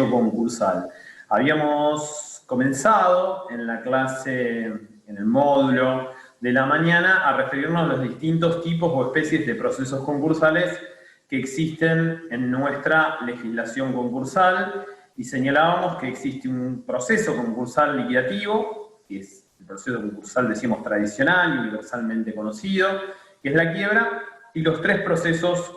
derecho concursal. Habíamos comenzado en la clase, en el módulo de la mañana, a referirnos a los distintos tipos o especies de procesos concursales que existen en nuestra legislación concursal, y señalábamos que existe un proceso concursal liquidativo, que es el proceso concursal, decimos, tradicional y universalmente conocido, que es la quiebra, y los tres procesos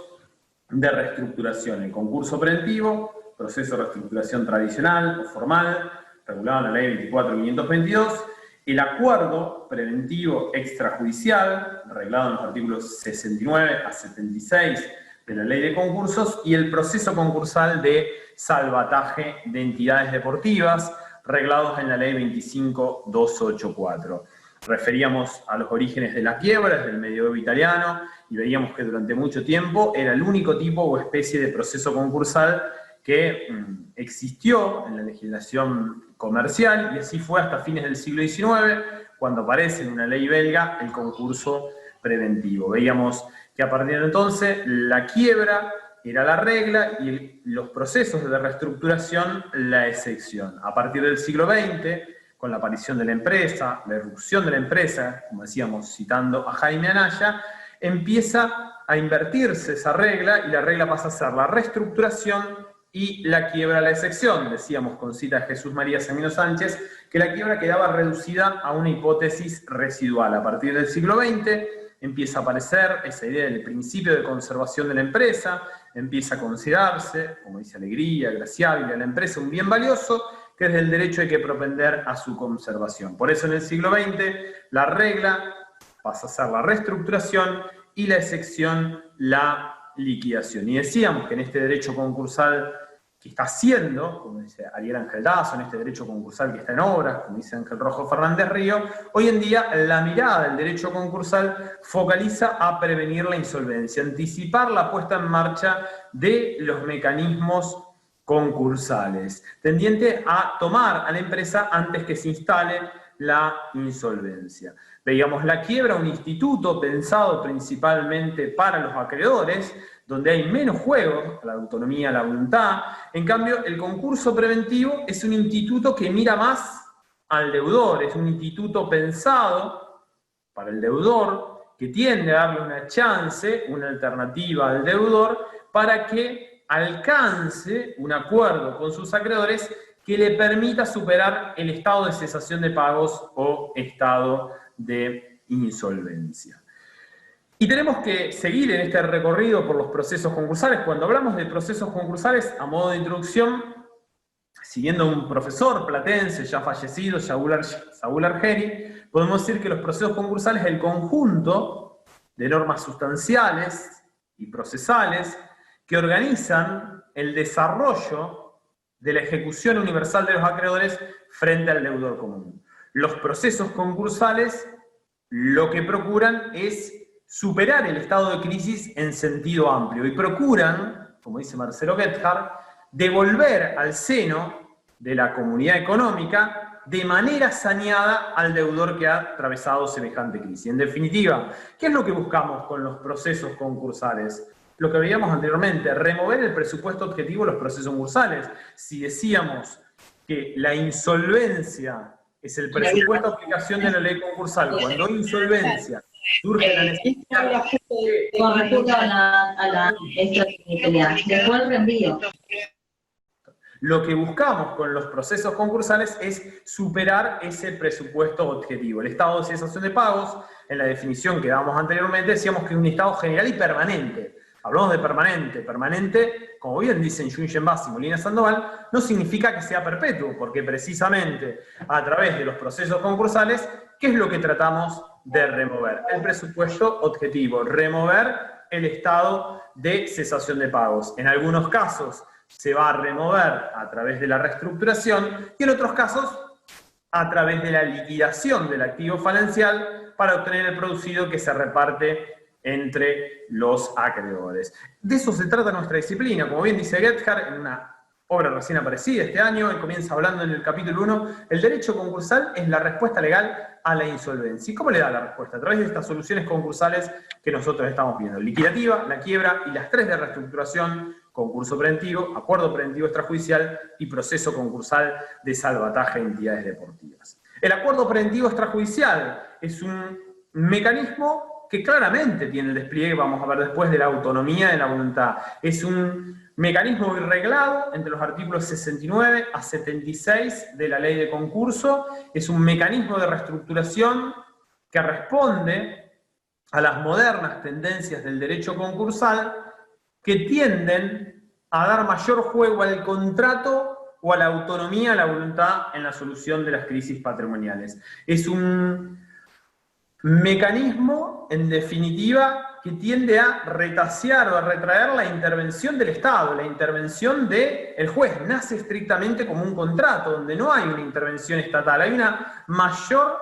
de reestructuración: el concurso preventivo, proceso de reestructuración tradicional o formal, regulado en la ley 24.522, el acuerdo preventivo extrajudicial, reglado en los artículos 69 a 76 de la ley de concursos, y el proceso concursal de salvataje de entidades deportivas, reglados en la ley 25.284. Referíamos a los orígenes de la quiebra desde el medioevo italiano, y veíamos que durante mucho tiempo era el único tipo o especie de proceso concursal que existió en la legislación comercial, y así fue hasta fines del siglo XIX, cuando aparece en una ley belga el concurso preventivo. Veíamos que a partir de entonces la quiebra era la regla y los procesos de reestructuración la excepción. A partir del siglo XX, con la aparición de la empresa, la irrupción de la empresa, como decíamos citando a Jaime Anaya, empieza a invertirse esa regla, y la regla pasa a ser la reestructuración y la quiebra a la excepción. Decíamos con cita de Jesús María Semino Sánchez que la quiebra quedaba reducida a una hipótesis residual. A partir del siglo XX empieza a aparecer esa idea del principio de conservación de la empresa, empieza a considerarse, como dice Alegría, Graciabile, a la empresa un bien valioso, que desde el derecho hay que propender a su conservación. Por eso en el siglo XX la regla pasa a ser la reestructuración y la excepción la liquidación. Y decíamos que en este derecho concursal que está haciendo, como dice Ariel Ángel Dazo, en este derecho concursal que está en obras, como dice Ángel Rojo Fernández Río, hoy en día la mirada del derecho concursal focaliza a prevenir la insolvencia, anticipar la puesta en marcha de los mecanismos concursales, tendiente a tomar a la empresa antes que se instale la insolvencia. Veíamos la quiebra, un instituto pensado principalmente para los acreedores, donde hay menos juego a la autonomía, a la voluntad. En cambio, el concurso preventivo es un instituto que mira más al deudor, es un instituto pensado para el deudor, que tiende a darle una chance, una alternativa al deudor, para que alcance un acuerdo con sus acreedores que le permita superar el estado de cesación de pagos o estado de insolvencia. Y tenemos que seguir en este recorrido por los procesos concursales. Cuando hablamos de procesos concursales, a modo de introducción, siguiendo a un profesor platense ya fallecido, Saúl Argeri, podemos decir que los procesos concursales es el conjunto de normas sustanciales y procesales que organizan el desarrollo de la ejecución universal de los acreedores frente al deudor común. Los procesos concursales lo que procuran es superar el estado de crisis en sentido amplio, y procuran, como dice Marcelo Gebhardt, devolver al seno de la comunidad económica de manera saneada al deudor que ha atravesado semejante crisis. En definitiva, ¿qué es lo que buscamos con los procesos concursales? Lo que veíamos anteriormente, remover el presupuesto objetivo de los procesos concursales. Si decíamos que la insolvencia es el presupuesto de aplicación de la ley concursal, cuando hay insolvencia surge la necesidad con respecto a la extrajudicialidad. Después el reenvío. Lo que buscamos con los procesos concursales es superar ese presupuesto objetivo. El estado de cesación de pagos, en la definición que dábamos anteriormente, decíamos que es un estado general y permanente. Hablamos de permanente. Permanente, como bien dicen Junchen Bass y Molina Sandoval, no significa que sea perpetuo, porque precisamente a través de los procesos concursales, ¿qué es lo que tratamos de remover? El presupuesto objetivo, remover el estado de cesación de pagos. En algunos casos se va a remover a través de la reestructuración, y en otros casos a través de la liquidación del activo falencial para obtener el producido que se reparte entre los acreedores. De eso se trata nuestra disciplina. Como bien dice Gebhardt, en una obra recién aparecida este año, él comienza hablando en el capítulo 1, el derecho concursal es la respuesta legal a la insolvencia. ¿Y cómo le da la respuesta? A través de estas soluciones concursales que nosotros estamos viendo: liquidativa, la quiebra y las tres de reestructuración, concurso preventivo, acuerdo preventivo extrajudicial y proceso concursal de salvataje de entidades deportivas. El acuerdo preventivo extrajudicial es un mecanismo que claramente tiene el despliegue, vamos a ver después, de la autonomía de la voluntad. Es un mecanismo reglado entre los artículos 69 a 76 de la ley de concurso. Es un mecanismo de reestructuración que responde a las modernas tendencias del derecho concursal que tienden a dar mayor juego al contrato o a la autonomía, a la voluntad en la solución de las crisis patrimoniales. Es un mecanismo, en definitiva, que tiende a retasear o a retraer la intervención del Estado, la intervención del juez. Nace estrictamente como un contrato, donde no hay una intervención estatal, hay una mayor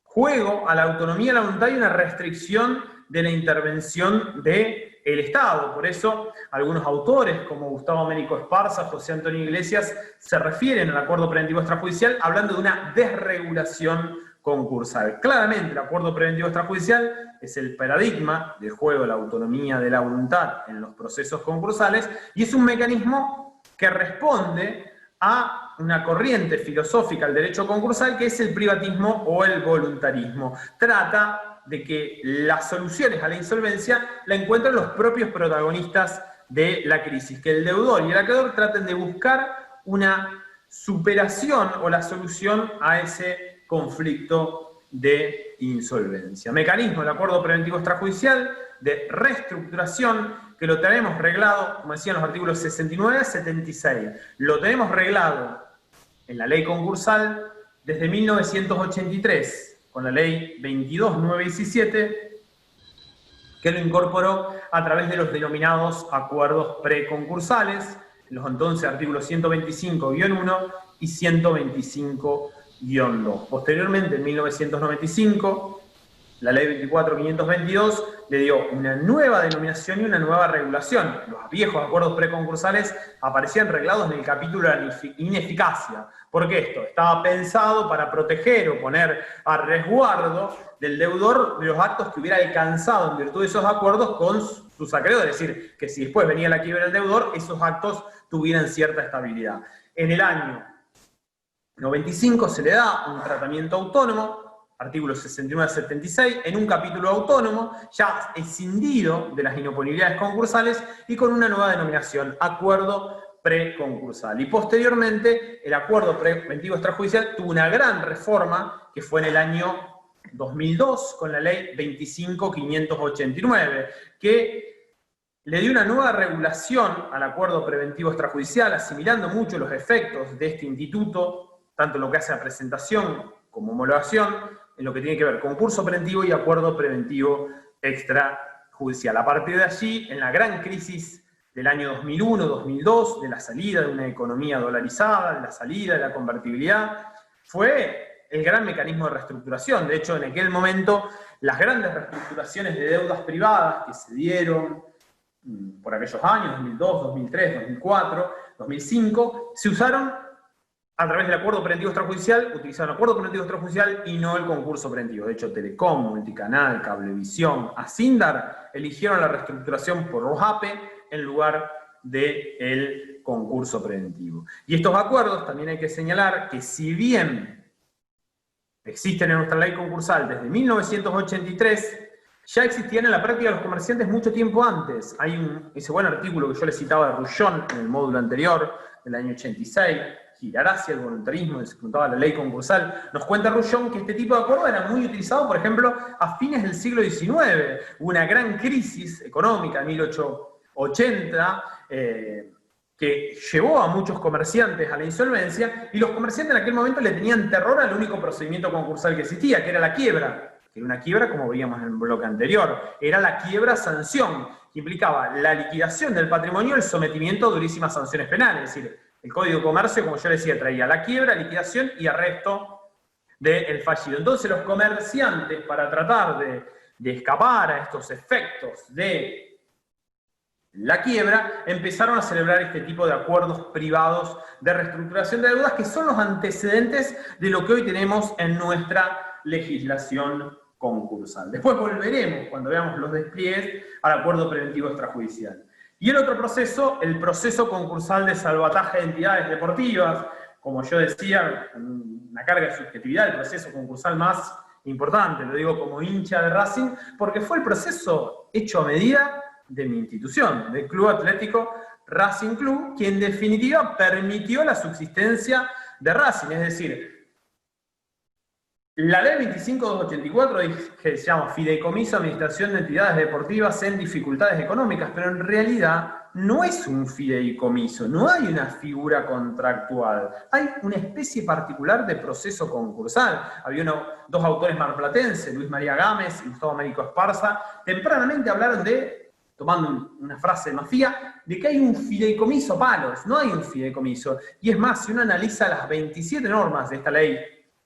juego a la autonomía, a la voluntad y una restricción de la intervención del Estado. Por eso, algunos autores, como Gustavo Américo Esparza, José Antonio Iglesias, se refieren al acuerdo preventivo extrajudicial hablando de una desregulación concursal. Claramente, el acuerdo preventivo extrajudicial es el paradigma del juego de la autonomía de la voluntad en los procesos concursales y es un mecanismo que responde a una corriente filosófica del derecho concursal que es el privatismo o el voluntarismo. Trata de que las soluciones a la insolvencia la encuentran los propios protagonistas de la crisis, que el deudor y el acreedor traten de buscar una superación o la solución a ese conflicto de insolvencia. Mecanismo del acuerdo preventivo extrajudicial de reestructuración que lo tenemos reglado, como decían los artículos 69 a 76. Lo tenemos reglado en la ley concursal desde 1983, con la ley 22.917, que lo incorporó a través de los denominados acuerdos preconcursales, los entonces artículos 125-1 y 125-2. Posteriormente, en 1995, la ley 24.522 le dio una nueva denominación y una nueva regulación. Los viejos acuerdos preconcursales aparecían reglados en el capítulo de la ineficacia. ¿Por qué esto? Estaba pensado para proteger o poner a resguardo del deudor de los actos que hubiera alcanzado en virtud de esos acuerdos con sus acreedores. Es decir, que si después venía la quiebra del deudor, esos actos tuvieran cierta estabilidad. En el año 95 se le da un tratamiento autónomo, artículos 69 a 76, en un capítulo autónomo, ya escindido de las inoponibilidades concursales y con una nueva denominación, acuerdo preconcursal. Y posteriormente, el acuerdo preventivo extrajudicial tuvo una gran reforma, que fue en el año 2002, con la ley 25.589, que le dio una nueva regulación al acuerdo preventivo extrajudicial, asimilando mucho los efectos de este instituto, tanto en lo que hace a presentación como homologación, en lo que tiene que ver concurso preventivo y acuerdo preventivo extrajudicial. A partir de allí, en la gran crisis del año 2001-2002, de la salida de una economía dolarizada, de la salida de la convertibilidad, fue el gran mecanismo de reestructuración. De hecho, en aquel momento, las grandes reestructuraciones de deudas privadas que se dieron por aquellos años, 2002, 2003, 2004, 2005, se usaron a través del acuerdo preventivo extrajudicial, utilizaron el acuerdo preventivo extrajudicial y no el concurso preventivo. De hecho, Telecom, Multicanal, Cablevisión, Asindar eligieron la reestructuración por ROJAPE en lugar del concurso preventivo. Y estos acuerdos, también hay que señalar que si bien existen en nuestra ley concursal desde 1983, ya existían en la práctica los comerciantes mucho tiempo antes. Hay ese buen artículo que yo les citaba de Rullón en el módulo anterior, del año 86, girar hacia el voluntarismo, se preguntaba la ley concursal. Nos cuenta Rullón que este tipo de acuerdo era muy utilizado, por ejemplo, a fines del siglo XIX. Hubo una gran crisis económica en 1880, que llevó a muchos comerciantes a la insolvencia, y los comerciantes en aquel momento le tenían terror al único procedimiento concursal que existía, que era la quiebra. Que era una quiebra, como veíamos en el bloque anterior, era la quiebra-sanción, que implicaba la liquidación del patrimonio y el sometimiento a durísimas sanciones penales. Es decir, el Código de Comercio, como yo decía, traía la quiebra, liquidación y arresto del fallido. Entonces los comerciantes, para tratar de escapar a estos efectos de la quiebra, empezaron a celebrar este tipo de acuerdos privados de reestructuración de deudas, que son los antecedentes de lo que hoy tenemos en nuestra legislación concursal. Después volveremos, cuando veamos los despliegues, al acuerdo preventivo extrajudicial. Y el otro proceso, el proceso concursal de salvataje de entidades deportivas, como yo decía, una carga de subjetividad, el proceso concursal más importante, lo digo como hincha de Racing, porque fue el proceso hecho a medida de mi institución, del Club Atlético Racing Club, que en definitiva permitió la subsistencia de Racing, es decir, la ley 25.284 que se llama Fideicomiso de Administración de Entidades Deportivas en Dificultades Económicas, pero en realidad no es un fideicomiso, no hay una figura contractual, hay una especie particular de proceso concursal. Había dos autores marplatenses, Luis María Gámez y Gustavo Américo Esparza, tempranamente hablaron de, tomando una frase de Mafía, de que hay un fideicomiso palos, no hay un fideicomiso. Y es más, si uno analiza las 27 normas de esta ley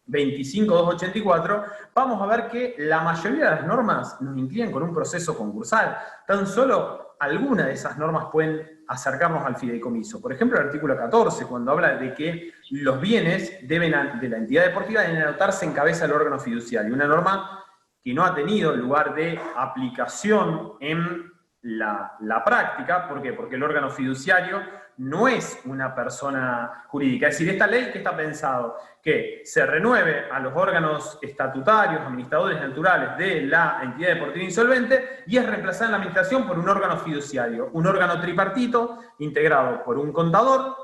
25.284, vamos a ver que la mayoría de las normas nos inclinan con un proceso concursal. Tan solo algunas de esas normas pueden acercarnos al fideicomiso. Por ejemplo, el artículo 14, cuando habla de que los bienes de la entidad deportiva deben anotarse en cabeza del órgano fiduciario. Una norma que no ha tenido lugar de aplicación en la práctica. ¿Por qué? Porque el órgano fiduciario no es una persona jurídica. Es decir, esta ley, ¿qué está pensado? Que se renueve a los órganos estatutarios, administradores naturales de la entidad deportiva insolvente, y es reemplazada en la administración por un órgano fiduciario, un órgano tripartito integrado por un contador,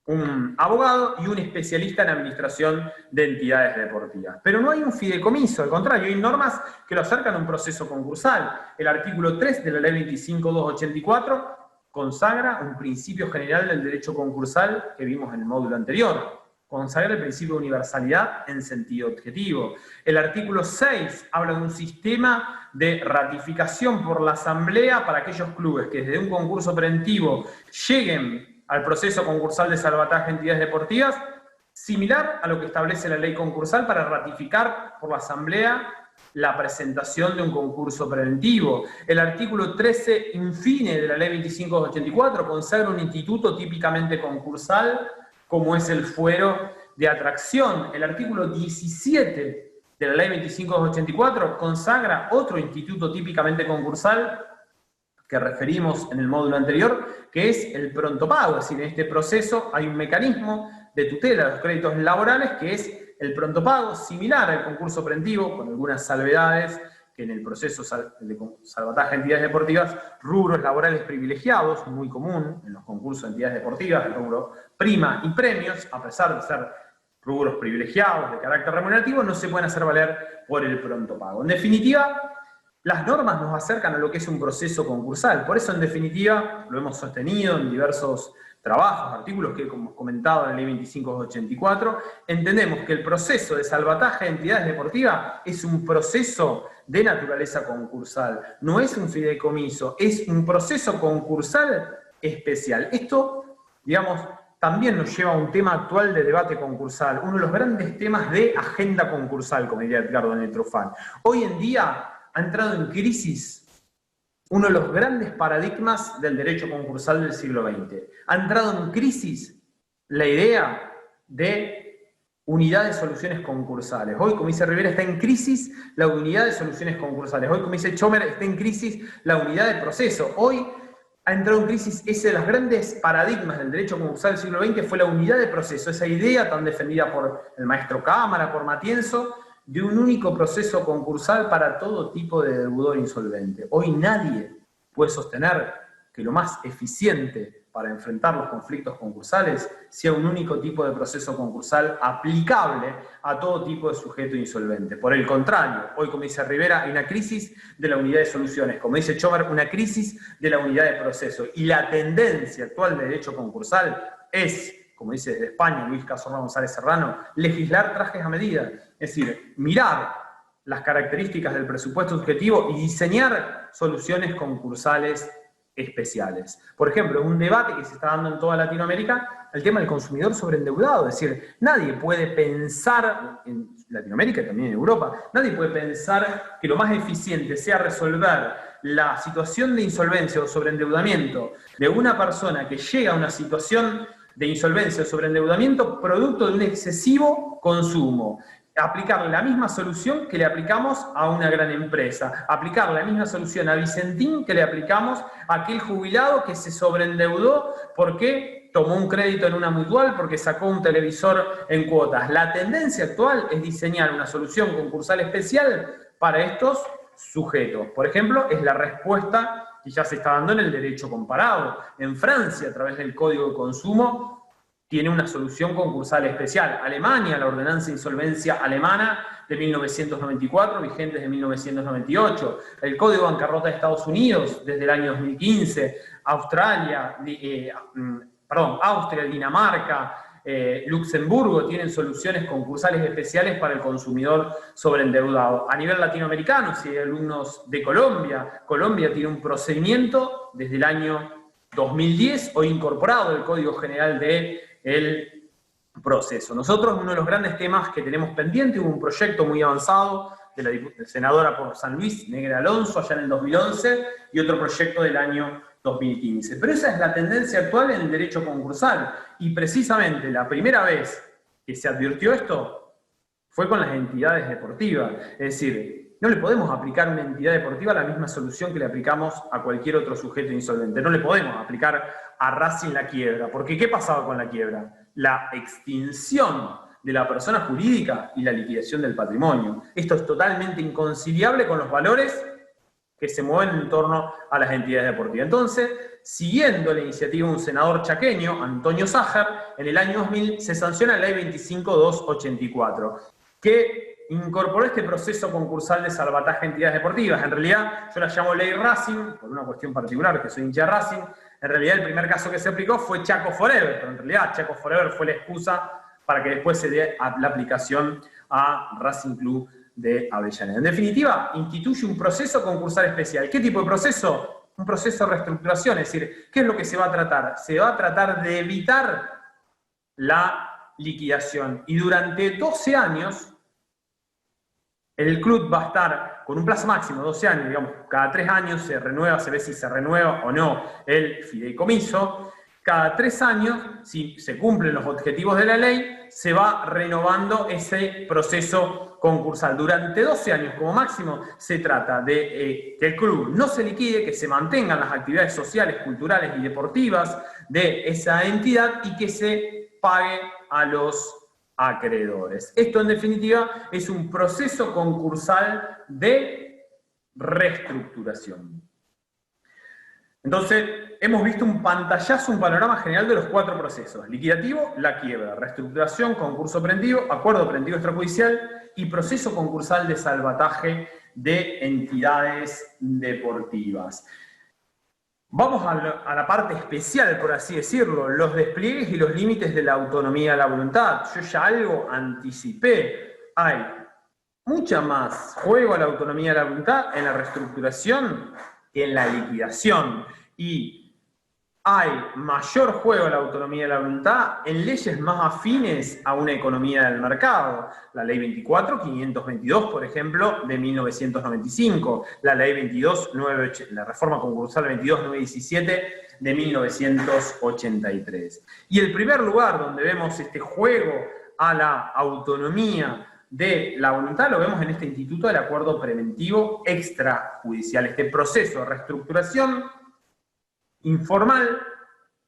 un abogado y un especialista en administración de entidades deportivas. Pero no hay un fideicomiso, al contrario, hay normas que lo acercan a un proceso concursal. El artículo 3 de la ley 25.284 consagra un principio general del derecho concursal que vimos en el módulo anterior. Consagra el principio de universalidad en sentido objetivo. El artículo 6 habla de un sistema de ratificación por la asamblea para aquellos clubes que desde un concurso preventivo lleguen al proceso concursal de salvataje de entidades deportivas, similar a lo que establece la ley concursal para ratificar por la asamblea la presentación de un concurso preventivo. El artículo 13, infine, de la ley 25.284 consagra un instituto típicamente concursal, como es el fuero de atracción. El artículo 17 de la ley 25.284 consagra otro instituto típicamente concursal que referimos en el módulo anterior, que es el pronto pago. Es decir, en este proceso hay un mecanismo de tutela de los créditos laborales que es el pronto pago, similar al concurso preventivo, con algunas salvedades, que en el proceso de salvataje de entidades deportivas, rubros laborales privilegiados, muy común en los concursos de entidades deportivas, el rubro prima y premios, a pesar de ser rubros privilegiados de carácter remunerativo, no se pueden hacer valer por el pronto pago. En definitiva, las normas nos acercan a lo que es un proceso concursal. Por eso, en definitiva, lo hemos sostenido en diversos trabajos, artículos que hemos comentado en la ley 25.284, entendemos que el proceso de salvataje de entidades deportivas es un proceso de naturaleza concursal, no es un fideicomiso, es un proceso concursal especial. Esto, digamos, también nos lleva a un tema actual de debate concursal, uno de los grandes temas de agenda concursal, como diría Edgardo Netrofán. Hoy en día ha entrado en crisis uno de los grandes paradigmas del derecho concursal del siglo XX. Ha entrado en crisis la idea de unidad de soluciones concursales. Hoy, como dice Rivera, está en crisis la unidad de soluciones concursales. Hoy, como dice Chomer, está en crisis la unidad de proceso. Hoy ha entrado en crisis ese de los grandes paradigmas del derecho concursal del siglo XX, fue la unidad de proceso, esa idea tan defendida por el maestro Cámara, por Matienzo, de un único proceso concursal para todo tipo de deudor insolvente. Hoy nadie puede sostener que lo más eficiente para enfrentar los conflictos concursales sea un único tipo de proceso concursal aplicable a todo tipo de sujeto insolvente. Por el contrario, hoy, como dice Rivera, hay una crisis de la unidad de soluciones, como dice Chomer, una crisis de la unidad de proceso. Y la tendencia actual del derecho concursal es, como dice desde España Luis Cazorla González Serrano, legislar trajes a medida. Es decir, mirar las características del presupuesto subjetivo y diseñar soluciones concursales especiales. Por ejemplo, un debate que se está dando en toda Latinoamérica, el tema del consumidor sobreendeudado. Es decir, nadie puede pensar, en Latinoamérica y también en Europa, nadie puede pensar que lo más eficiente sea resolver la situación de insolvencia o sobreendeudamiento de una persona que llega a una situación de insolvencia o sobreendeudamiento producto de un excesivo consumo, aplicarle la misma solución que le aplicamos a una gran empresa, aplicar la misma solución a Vicentín que le aplicamos a aquel jubilado que se sobreendeudó porque tomó un crédito en una mutual, porque sacó un televisor en cuotas. La tendencia actual es diseñar una solución concursal especial para estos sujetos. Por ejemplo, es la respuesta que ya se está dando en el derecho comparado. En Francia, a través del Código de Consumo, tiene una solución concursal especial. Alemania, la ordenanza de insolvencia alemana de 1994, vigente desde 1998. El Código de Bancarrota de Estados Unidos desde el año 2015. Austria, Dinamarca, Luxemburgo tienen soluciones concursales especiales para el consumidor sobreendeudado. A nivel latinoamericano, si hay alumnos de Colombia, Colombia tiene un procedimiento desde el año 2010, hoy incorporado al Código General del Proceso. Nosotros, uno de los grandes temas que tenemos pendiente, hubo un proyecto muy avanzado de la senadora por San Luis, Negra Alonso, allá en el 2011, y otro proyecto del año 2015. Pero esa es la tendencia actual en el derecho concursal, y precisamente la primera vez que se advirtió esto fue con las entidades deportivas. Es decir, no le podemos aplicar a una entidad deportiva la misma solución que le aplicamos a cualquier otro sujeto insolvente. No le podemos aplicar a Racing la quiebra, porque ¿qué pasaba con la quiebra? La extinción de la persona jurídica y la liquidación del patrimonio. Esto es totalmente inconciliable con los valores que se mueven en torno a las entidades deportivas. Entonces, siguiendo la iniciativa de un senador chaqueño, Antonio Sájar, en el año 2000 se sanciona la ley 25284, que incorporó este proceso concursal de salvataje a entidades deportivas. En realidad, yo la llamo ley Racing, por una cuestión particular, que soy hincha de Racing. En realidad, el primer caso que se aplicó fue Chaco Forever, pero en realidad Chaco Forever fue la excusa para que después se dé la aplicación a Racing Club de Avellaneda. En definitiva, instituye un proceso concursal especial. ¿Qué tipo de proceso? Un proceso de reestructuración, es decir, ¿qué es lo que se va a tratar? Se va a tratar de evitar la liquidación. Y durante 12 años, el club va a estar con un plazo máximo, 12 años, digamos, cada 3 años se renueva, se ve si se renueva o no el fideicomiso. Cada 3 años, si se cumplen los objetivos de la ley, se va renovando ese proceso concursal. Durante 12 años como máximo se trata de que el club no se liquide, que se mantengan las actividades sociales, culturales y deportivas de esa entidad y que se pague a los acreedores. Esto, en definitiva, es un proceso concursal de reestructuración. Entonces, hemos visto un pantallazo, un panorama general de los 4 procesos: liquidativo, la quiebra; reestructuración, concurso preventivo, acuerdo preventivo extrajudicial y proceso concursal de salvataje de entidades deportivas. Vamos a la parte especial, por así decirlo, los despliegues y los límites de la autonomía de la voluntad. Yo ya algo anticipé. Hay mucha más juego a la autonomía de la voluntad en la reestructuración que en la liquidación. Y hay mayor juego a la autonomía de la voluntad en leyes más afines a una economía del mercado. La ley 24.522, por ejemplo, de 1995. La ley la reforma concursal 22.917 de 1983. Y el primer lugar donde vemos este juego a la autonomía de la voluntad lo vemos en este instituto del acuerdo preventivo extrajudicial, este proceso de reestructuración informal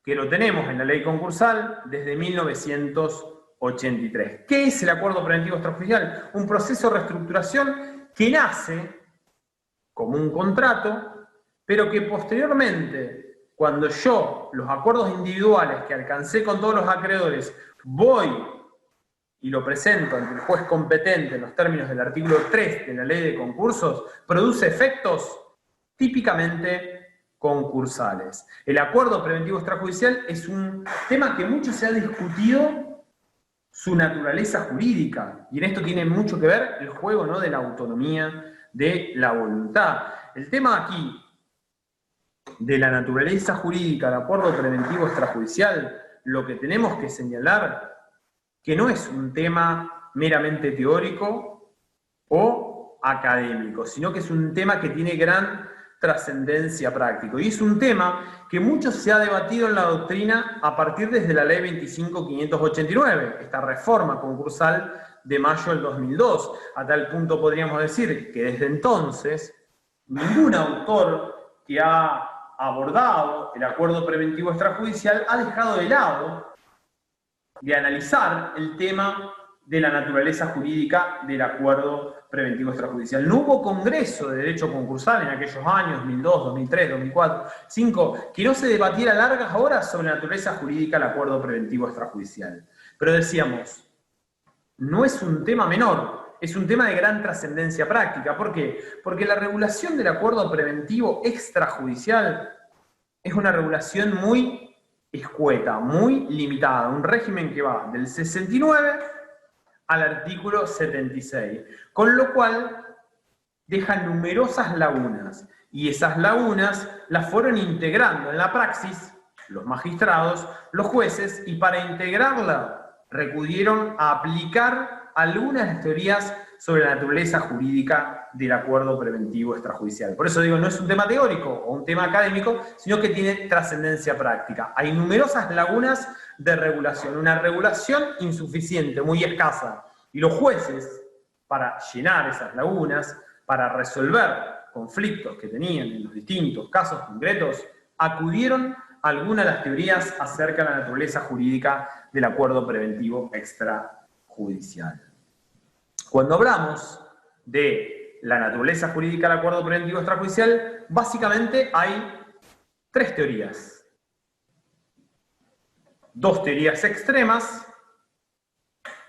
que lo tenemos en la ley concursal desde 1983. ¿Qué es el acuerdo preventivo extrajudicial? Un proceso de reestructuración que nace como un contrato, pero que posteriormente, cuando yo, los acuerdos individuales que alcancé con todos los acreedores, voy y lo presento ante el juez competente en los términos del artículo 3 de la ley de concursos, produce efectos típicamente concursales. El acuerdo preventivo extrajudicial es un tema que mucho se ha discutido su naturaleza jurídica, y en esto tiene mucho que ver el juego, ¿no?, de la autonomía de la voluntad. El tema aquí de la naturaleza jurídica del acuerdo preventivo extrajudicial, lo que tenemos que señalar que no es un tema meramente teórico o académico, sino que es un tema que tiene gran trascendencia práctica. Y es un tema que mucho se ha debatido en la doctrina a partir desde la ley 25.589, esta reforma concursal de mayo del 2002. A tal punto podríamos decir que desde entonces ningún autor que ha abordado el acuerdo preventivo extrajudicial ha dejado de lado de analizar el tema de la naturaleza jurídica del acuerdo preventivo extrajudicial. No hubo congreso de derecho concursal en aquellos años, 2002, 2003, 2004, 2005, que no se debatiera largas horas sobre la naturaleza jurídica del acuerdo preventivo extrajudicial. Pero decíamos, no es un tema menor, es un tema de gran trascendencia práctica. ¿Por qué? Porque la regulación del acuerdo preventivo extrajudicial es una regulación muy escueta, muy limitada, un régimen que va del 69 al artículo 76, con lo cual deja numerosas lagunas, y esas lagunas las fueron integrando en la praxis los magistrados, los jueces, y para integrarla recurrieron a aplicar algunas de las teorías sobre la naturaleza jurídica del acuerdo preventivo extrajudicial. Por eso digo, no es un tema teórico o un tema académico, sino que tiene trascendencia práctica. Hay numerosas lagunas de regulación, una regulación insuficiente, muy escasa. Y los jueces, para llenar esas lagunas, para resolver conflictos que tenían en los distintos casos concretos, acudieron a algunas de las teorías acerca de la naturaleza jurídica del acuerdo preventivo extrajudicial. Cuando hablamos de la naturaleza jurídica del acuerdo preventivo extrajudicial, básicamente hay tres teorías. Dos teorías extremas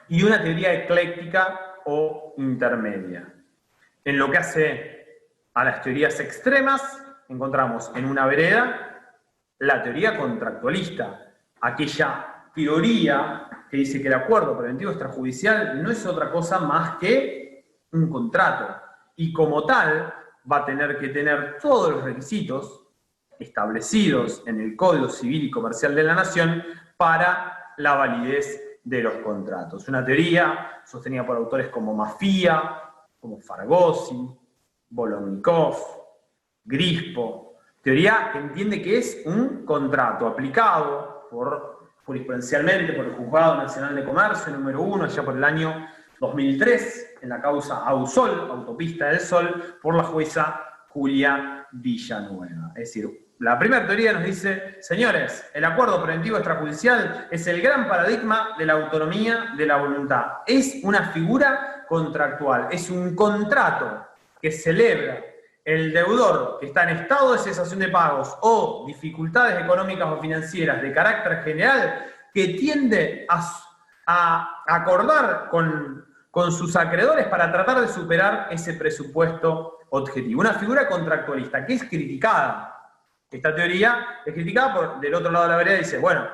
y una teoría ecléctica o intermedia. En lo que hace a las teorías extremas, encontramos en una vereda la teoría contractualista, aquella teoría que dice que el acuerdo preventivo extrajudicial no es otra cosa más que un contrato, y como tal va a tener que tener todos los requisitos establecidos en el Código Civil y Comercial de la Nación para la validez de los contratos. Una teoría sostenida por autores como Maffia, como Faragosi, Bolonnikov, Grispo, teoría que entiende que es un contrato aplicado jurisprudencialmente por el Juzgado Nacional de Comercio número 1, allá por el año 2003, en la causa Ausol, Autopista del Sol, por la jueza Julia Villanueva. Es decir, la primera teoría nos dice, señores, el acuerdo preventivo extrajudicial es el gran paradigma de la autonomía de la voluntad. Es una figura contractual, es un contrato que celebra el deudor que está en estado de cesación de pagos o dificultades económicas o financieras de carácter general, que tiende a acordar con sus acreedores para tratar de superar ese presupuesto objetivo. Una figura contractualista que es criticada. Esta teoría es criticada por del otro lado de la vereda y dice, bueno,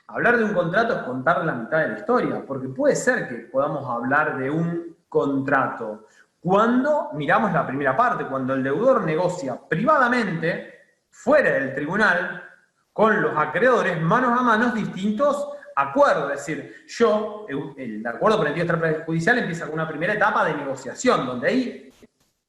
hablar de un contrato es contar la mitad de la historia, porque puede ser que podamos hablar de un contrato cuando miramos la primera parte, cuando el deudor negocia privadamente, fuera del tribunal, con los acreedores, manos a manos, distintos acuerdos. Es decir, el acuerdo preventivo extrajudicial empieza con una primera etapa de negociación, donde ahí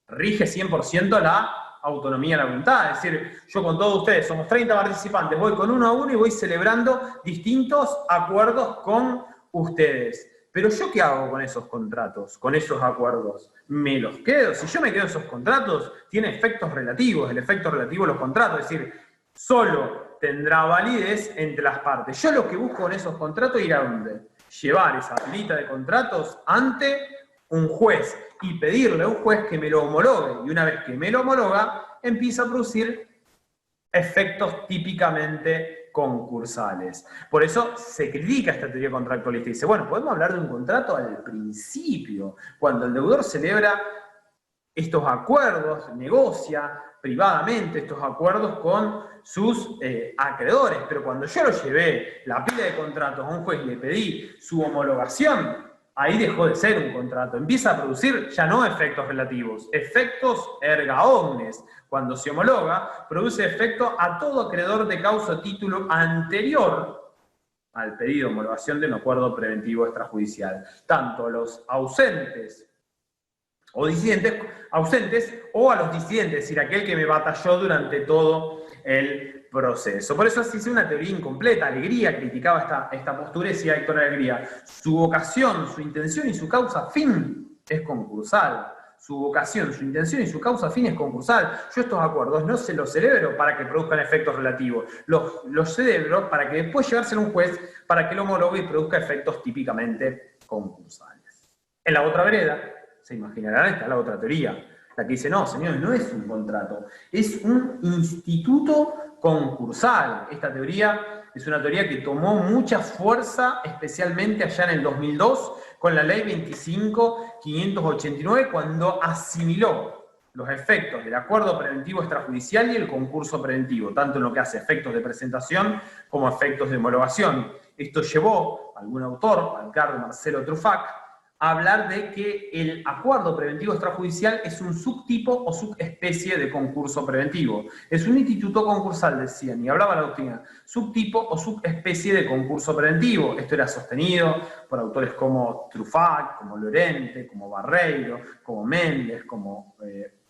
rige 100% la autonomía de la voluntad. Es decir, yo con todos ustedes, somos 30 participantes, voy con uno a uno y voy celebrando distintos acuerdos con ustedes. Pero ¿yo qué hago con esos contratos, con esos acuerdos? ¿Me los quedo? Si yo me quedo esos contratos, tiene efectos relativos. El efecto relativo de los contratos, es decir, solo tendrá validez entre las partes. Yo lo que busco con esos contratos es ir a dónde? Llevar esa lista de contratos ante un juez y pedirle a un juez que me lo homologue. Y una vez que me lo homologa, empieza a producir efectos típicamente concursales. Por eso se critica esta teoría contractualista y dice, bueno, podemos hablar de un contrato al principio, cuando el deudor celebra estos acuerdos, negocia privadamente estos acuerdos con sus acreedores, pero cuando yo lo llevé la pila de contratos a un juez y le pedí su homologación, ahí dejó de ser un contrato, empieza a producir ya no efectos relativos, efectos erga omnes. Cuando se homologa, produce efecto a todo acreedor de causa o título anterior al pedido de homologación de un acuerdo preventivo extrajudicial, tanto a los ausentes o a los disidentes, es decir, aquel que me batalló durante todo el proceso. Por eso se hizo una teoría incompleta. Alegría criticaba esta postura y decía Héctor Alegría, su vocación, su intención y su causa fin es concursal. Su vocación, su intención y su causa fin es concursal. Yo estos acuerdos no se los celebro para que produzcan efectos relativos, los celebro para que después llevárselo a un juez para que lo homologue y produzca efectos típicamente concursales. En la otra vereda, se imaginarán, está la otra teoría, la que dice, no, señor, no es un contrato, es un instituto concursal. Esta teoría es una teoría que tomó mucha fuerza, especialmente allá en el 2002, con la ley 25.589, cuando asimiló los efectos del acuerdo preventivo extrajudicial y el concurso preventivo, tanto en lo que hace efectos de presentación como efectos de homologación. Esto llevó a algún autor, al cargo Marcelo Trufac, a hablar de que el acuerdo preventivo extrajudicial es un subtipo o subespecie de concurso preventivo. Es un instituto concursal, decían, y hablaba la doctrina, subtipo o subespecie de concurso preventivo. Esto era sostenido por autores como Trufac, como Lorente, como Barreiro, como Méndez, como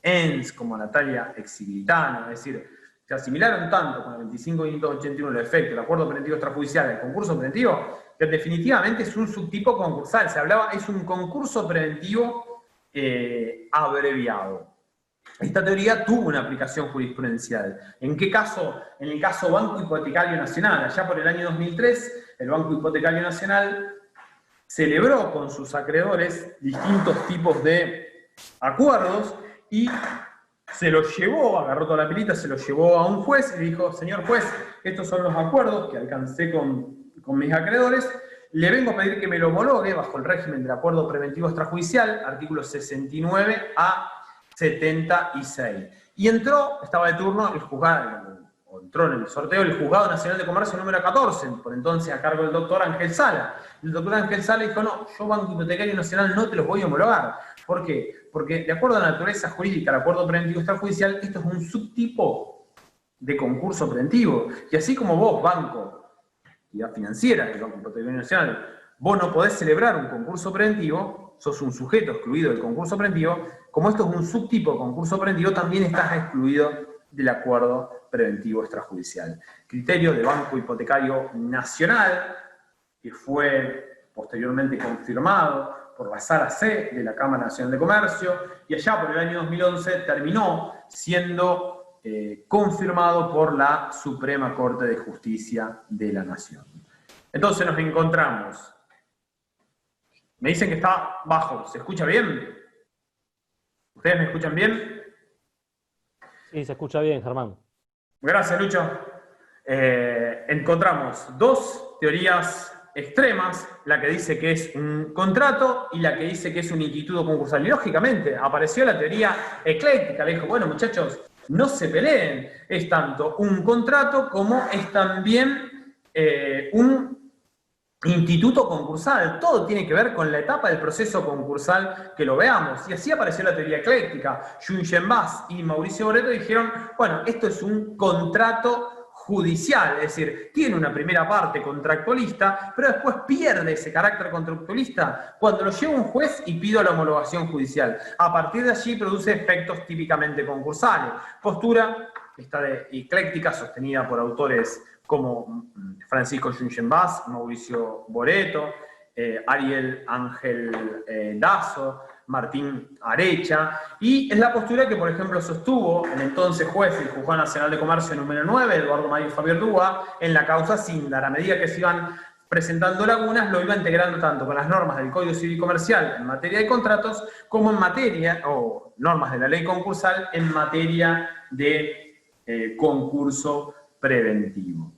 Enz, como Natalia Exhibitano. Es decir, se asimilaron tanto con el 25.581 el efecto del acuerdo preventivo extrajudicial del concurso preventivo, que definitivamente es un subtipo concursal. Se hablaba, es un concurso preventivo abreviado. Esta teoría tuvo una aplicación jurisprudencial. ¿En qué caso? En el caso Banco Hipotecario Nacional. Allá por el año 2003, el Banco Hipotecario Nacional celebró con sus acreedores distintos tipos de acuerdos y se lo llevó, agarró toda la pilita, se lo llevó a un juez y dijo, señor juez, estos son los acuerdos que alcancé con mis acreedores, le vengo a pedir que me lo homologue bajo el régimen del acuerdo preventivo extrajudicial, artículos 69 a 76. Y entró, estaba de turno, el juzgado, o entró en el sorteo el Juzgado Nacional de Comercio número 14, por entonces a cargo del doctor Ángel Sala. El doctor Ángel Sala dijo, no, yo Banco Hipotecario Nacional no te los voy a homologar. ¿Por qué? Porque de acuerdo a la naturaleza jurídica del acuerdo preventivo extrajudicial, esto es un subtipo de concurso preventivo. Y así como vos, banco, entidad financiera del Banco Hipotecario Nacional, vos no podés celebrar un concurso preventivo, sos un sujeto excluido del concurso preventivo, como esto es un subtipo de concurso preventivo, también estás excluido del acuerdo preventivo extrajudicial. Criterio de Banco Hipotecario Nacional, que fue posteriormente confirmado por la Sala C de la Cámara Nacional de Comercio, y allá por el año 2011 terminó siendo confirmado por la Suprema Corte de Justicia de la Nación. Entonces nos encontramos. Me dicen que está bajo. ¿Se escucha bien? ¿Ustedes me escuchan bien? Sí, se escucha bien, Germán. Gracias, Lucho. Encontramos dos teorías extremas, la que dice que es un contrato y la que dice que es un instituto concursal. Y lógicamente apareció la teoría ecléctica, le dijo, bueno muchachos, no se peleen, es tanto un contrato como es también un instituto concursal. Todo tiene que ver con la etapa del proceso concursal que lo veamos. Y así apareció la teoría ecléctica. Junchen Bass y Mauricio Boreto dijeron, bueno, esto es un contrato judicial, es decir, tiene una primera parte contractualista, pero después pierde ese carácter contractualista cuando lo lleva un juez y pido la homologación judicial. A partir de allí produce efectos típicamente concursales. Postura, esta de ecléctica, sostenida por autores como Francisco Junchen Bass, Mauricio Boreto, Ariel Ángel Dazo, Martín Arecha, y es la postura que, por ejemplo, sostuvo el entonces juez del Juzgado Nacional de Comercio número 9, Eduardo Mario Fabio Dúa, en la causa Sindar. A medida que se iban presentando lagunas, lo iba integrando tanto con las normas del Código Civil y Comercial en materia de contratos, como en materia, o normas de la ley concursal, en materia de concurso preventivo.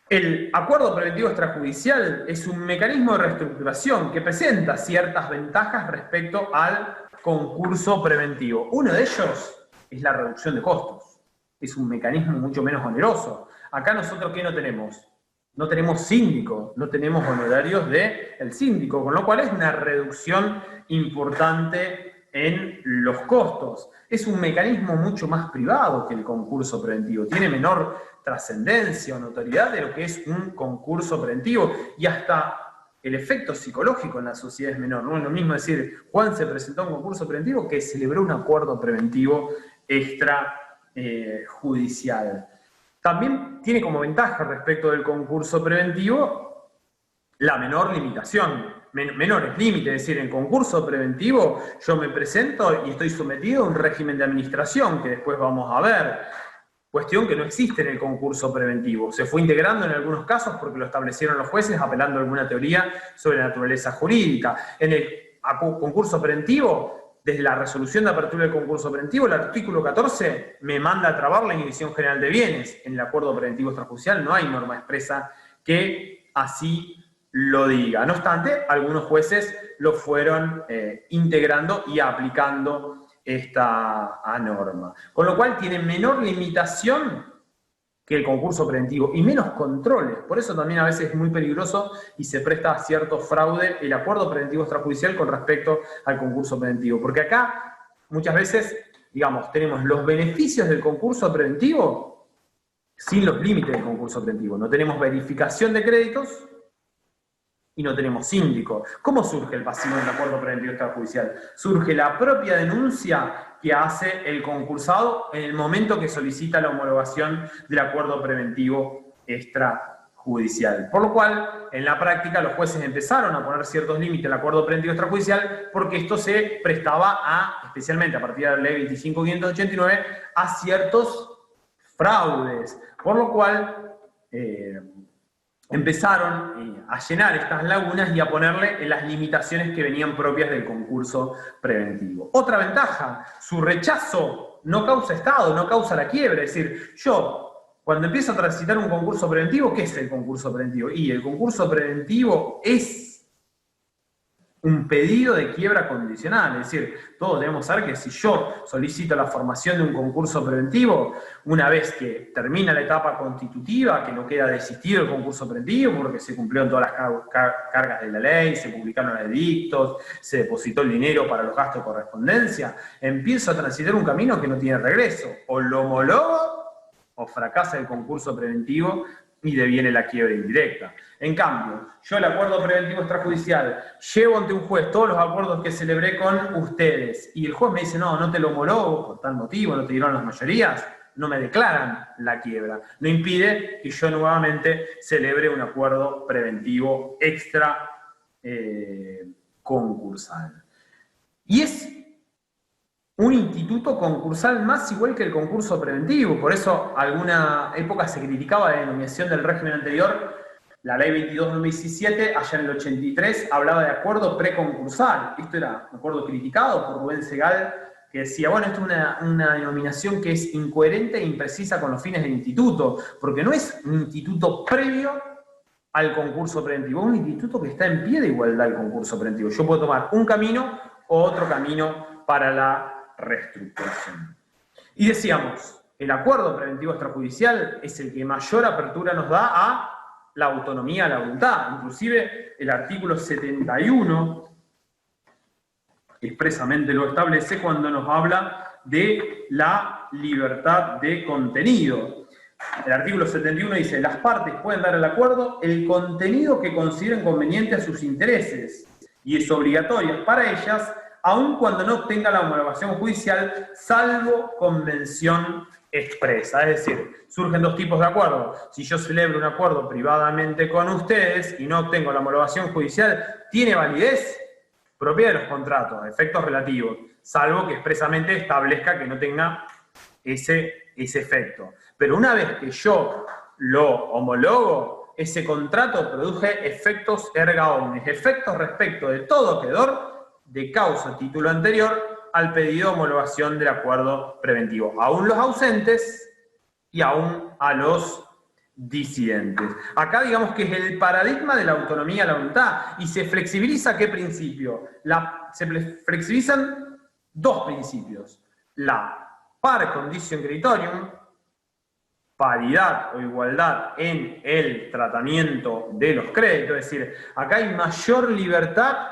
El acuerdo preventivo extrajudicial es un mecanismo de reestructuración que presenta ciertas ventajas respecto al concurso preventivo. Uno de ellos es la reducción de costos. Es un mecanismo mucho menos oneroso. Acá nosotros, ¿qué no tenemos? No tenemos síndico, no tenemos honorarios del síndico, con lo cual es una reducción importante en los costos. Es un mecanismo mucho más privado que el concurso preventivo. Tiene menor trascendencia o notoriedad de lo que es un concurso preventivo, y hasta el efecto psicológico en la sociedad es menor. No es lo mismo decir, Juan se presentó a un concurso preventivo que celebró un acuerdo preventivo extrajudicial. también tiene como ventaja respecto del concurso preventivo la menor limitación, menores límites, es decir, en concurso preventivo yo me presento y estoy sometido a un régimen de administración que después vamos a ver, cuestión que no existe en el concurso preventivo. Se fue integrando en algunos casos porque lo establecieron los jueces apelando a alguna teoría sobre la naturaleza jurídica. En el concurso preventivo, desde la resolución de apertura del concurso preventivo, el artículo 14 me manda a trabar la inhibición general de bienes. En el acuerdo preventivo extrajudicial no hay norma expresa que así lo diga. No obstante, algunos jueces lo fueron integrando y aplicando esta norma. Con lo cual tiene menor limitación que el concurso preventivo y menos controles. Por eso también a veces es muy peligroso y se presta a cierto fraude el acuerdo preventivo extrajudicial con respecto al concurso preventivo. Porque acá muchas veces, digamos, tenemos los beneficios del concurso preventivo sin los límites del concurso preventivo. No tenemos verificación de créditos y no tenemos síndico. ¿Cómo surge el pasivo del acuerdo preventivo extrajudicial? Surge la propia denuncia que hace el concursado en el momento que solicita la homologación del acuerdo preventivo extrajudicial. Por lo cual, en la práctica, los jueces empezaron a poner ciertos límites al acuerdo preventivo extrajudicial porque esto se prestaba a, especialmente a partir de la ley 25.589, a ciertos fraudes. Por lo cual, empezaron a llenar estas lagunas y a ponerle las limitaciones que venían propias del concurso preventivo. Otra ventaja, su rechazo no causa estado, no causa la quiebra. Es decir, yo, cuando empiezo a transitar un concurso preventivo, ¿qué es el concurso preventivo? Y el concurso preventivo es un pedido de quiebra condicional. Es decir, todos debemos saber que si yo solicito la formación de un concurso preventivo, una vez que termina la etapa constitutiva, que no queda desistido el concurso preventivo porque se cumplieron todas las cargas de la ley, se publicaron los edictos, se depositó el dinero para los gastos de correspondencia, empiezo a transitar un camino que no tiene regreso. O lo homologo o fracasa el concurso preventivo y deviene la quiebra indirecta. En cambio, yo el acuerdo preventivo extrajudicial llevo ante un juez todos los acuerdos que celebré con ustedes y el juez me dice, no te lo homologo por tal motivo, no te dieron las mayorías, no me declaran la quiebra. No impide que yo nuevamente celebre un acuerdo preventivo extra concursal. Y es un instituto concursal más igual que el concurso preventivo. Por eso, alguna época se criticaba la denominación del régimen anterior. La ley 22/2017, allá en el 83, hablaba de acuerdo preconcursal. Esto era un acuerdo criticado por Rubén Segal, que decía, bueno, esto es una denominación que es incoherente e imprecisa con los fines del instituto, porque no es un instituto previo al concurso preventivo, es un instituto que está en pie de igualdad al concurso preventivo. Yo puedo tomar un camino o otro camino para la reestructuración. Y decíamos, el acuerdo preventivo extrajudicial es el que mayor apertura nos da a la autonomía, a la voluntad. Inclusive el artículo 71 expresamente lo establece cuando nos habla de la libertad de contenido. El artículo 71 dice, las partes pueden dar al acuerdo el contenido que consideren conveniente a sus intereses y es obligatorio para ellas aun cuando no obtenga la homologación judicial, salvo convención expresa. Es decir, surgen dos tipos de acuerdos. Si yo celebro un acuerdo privadamente con ustedes y no obtengo la homologación judicial, ¿tiene validez? Propiedad de los contratos, efectos relativos, salvo que expresamente establezca que no tenga ese efecto. Pero una vez que yo lo homologo, ese contrato produce efectos erga omnes, efectos respecto de todo acreedor de causa título anterior al pedido de homologación del acuerdo preventivo, aún los ausentes y aún a los disidentes. Acá digamos que es el paradigma de la autonomía a la voluntad y se flexibiliza ¿qué principio? Se flexibilizan dos principios. La par condicio creditorium, paridad o igualdad en el tratamiento de los créditos, es decir, acá hay mayor libertad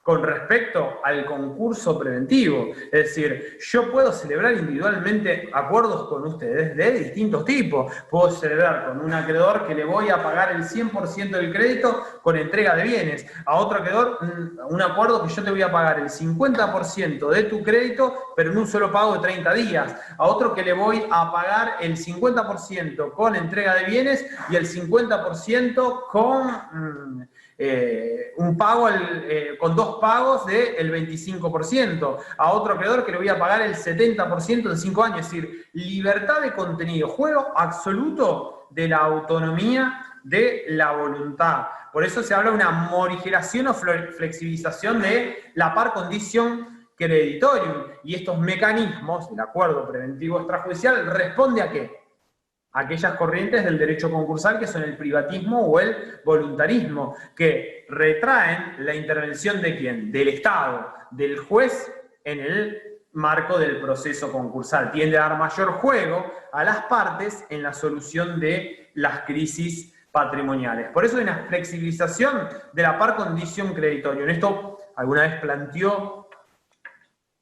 con respecto al concurso preventivo. Es decir, yo puedo celebrar individualmente acuerdos con ustedes de distintos tipos. Puedo celebrar con un acreedor que le voy a pagar el 100% del crédito con entrega de bienes. A otro acreedor, un acuerdo que yo te voy a pagar el 50% de tu crédito, pero en un solo pago de 30 días. A otro que le voy a pagar el 50% con entrega de bienes y el 50% con un pago con 2 pagos del 25%. A otro acreedor que le voy a pagar el 70% en 5 años. Es decir, libertad de contenido, juego absoluto de la autonomía de la voluntad. Por eso se habla de una morigeración o flexibilización de la par condition creditorium. Y estos mecanismos, el acuerdo preventivo extrajudicial, ¿responde a qué? Aquellas corrientes del derecho concursal que son el privatismo o el voluntarismo, que retraen la intervención ¿de quién? Del Estado, del juez en el marco del proceso concursal. Tiende a dar mayor juego a las partes en la solución de las crisis patrimoniales. Por eso hay una flexibilización de la par condition creditorium. Esto alguna vez planteó.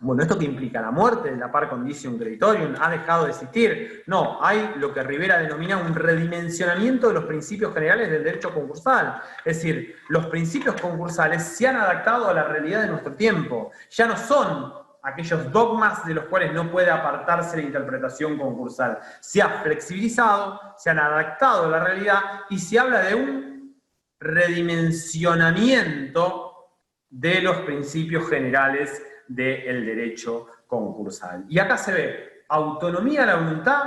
Bueno, ¿esto qué implica? ¿La muerte de la par condition creditorium? ¿Ha dejado de existir? No, hay lo que Rivera denomina un redimensionamiento de los principios generales del derecho concursal. Es decir, los principios concursales se han adaptado a la realidad de nuestro tiempo. Ya no son aquellos dogmas de los cuales no puede apartarse la interpretación concursal. Se ha flexibilizado, se han adaptado a la realidad y se habla de un redimensionamiento de los principios generales del derecho concursal. Y acá se ve autonomía de la voluntad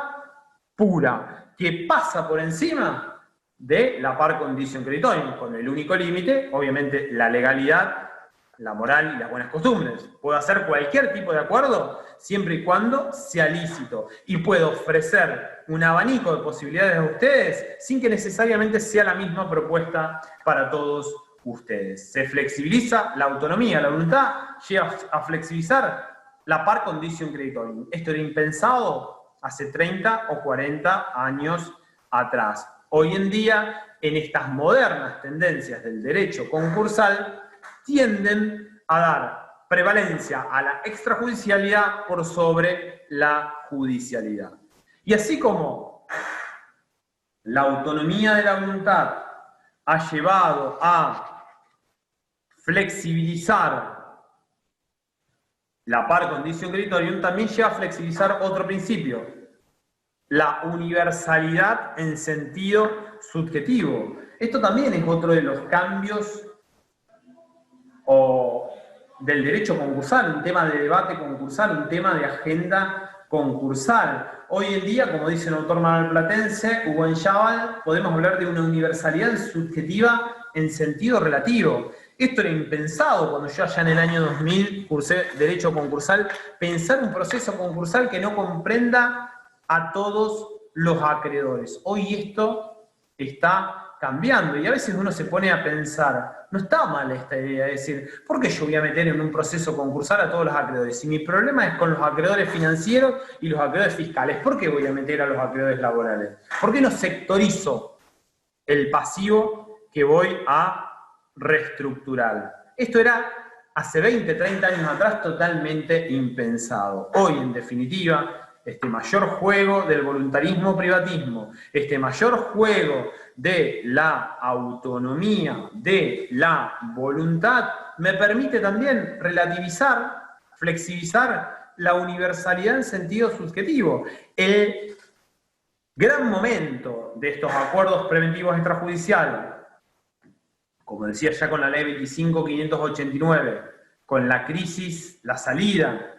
pura, que pasa por encima de la par condition creditorium, con el único límite, obviamente, la legalidad, la moral y las buenas costumbres. Puedo hacer cualquier tipo de acuerdo siempre y cuando sea lícito. Y puedo ofrecer un abanico de posibilidades a ustedes sin que necesariamente sea la misma propuesta para todos ustedes. Se flexibiliza la autonomía, la voluntad, llega a flexibilizar la par condition creditorium. Esto era impensado hace 30 o 40 años atrás. Hoy en día, en estas modernas tendencias del derecho concursal, tienden a dar prevalencia a la extrajudicialidad por sobre la judicialidad. Y así como la autonomía de la voluntad ha llevado a flexibilizar la par condition creditorium, también lleva a flexibilizar otro principio, la universalidad en sentido subjetivo. Esto también es otro de los cambios del derecho concursal, un tema de debate concursal, un tema de agenda concursal. Hoy en día, como dice el autor marplatense, Hugo Enjábal, podemos hablar de una universalidad subjetiva en sentido relativo. Esto era impensado cuando yo allá en el año 2000 cursé Derecho Concursal, pensar un proceso concursal que no comprenda a todos los acreedores. Hoy esto está cambiando y a veces uno se pone a pensar, no está mal esta idea de decir, ¿por qué yo voy a meter en un proceso concursal a todos los acreedores? Si mi problema es con los acreedores financieros y los acreedores fiscales, ¿por qué voy a meter a los acreedores laborales? ¿Por qué no sectorizo el pasivo que voy a reestructurar? Esto era hace 20, 30 años atrás totalmente impensado. Hoy, en definitiva, este mayor juego del voluntarismo-privatismo, este mayor juego de la autonomía de la voluntad, me permite también relativizar, flexibilizar la universalidad en sentido subjetivo. El gran momento de estos acuerdos preventivos extrajudiciales, como decía ya con la ley 25.589, con la crisis, la salida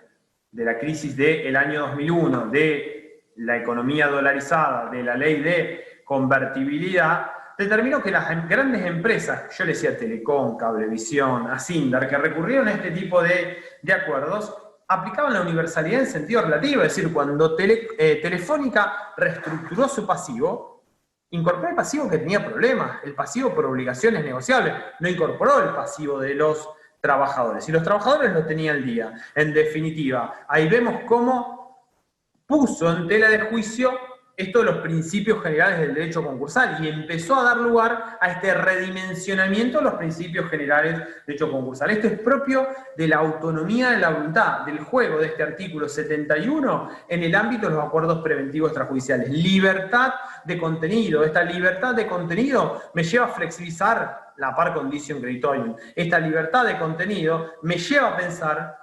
de la crisis del año 2001, de la economía dolarizada, de la ley de convertibilidad, determinó que las grandes empresas, yo le decía Telecom, Cablevisión, Asindar, que recurrieron a este tipo de acuerdos, aplicaban la universalidad en sentido relativo, es decir, cuando Telefónica reestructuró su pasivo, incorporó el pasivo que tenía problemas, el pasivo por obligaciones negociables, no incorporó el pasivo de los trabajadores, y los trabajadores lo tenían al día. En definitiva, ahí vemos cómo puso en tela de juicio esto de los principios generales del derecho concursal y empezó a dar lugar a este redimensionamiento de los principios generales del derecho concursal. Esto es propio de la autonomía de la voluntad, del juego de este artículo 71 en el ámbito de los acuerdos preventivos extrajudiciales. Libertad de contenido. Esta libertad de contenido me lleva a flexibilizar la par condicio creditorium. Esta libertad de contenido me lleva a pensar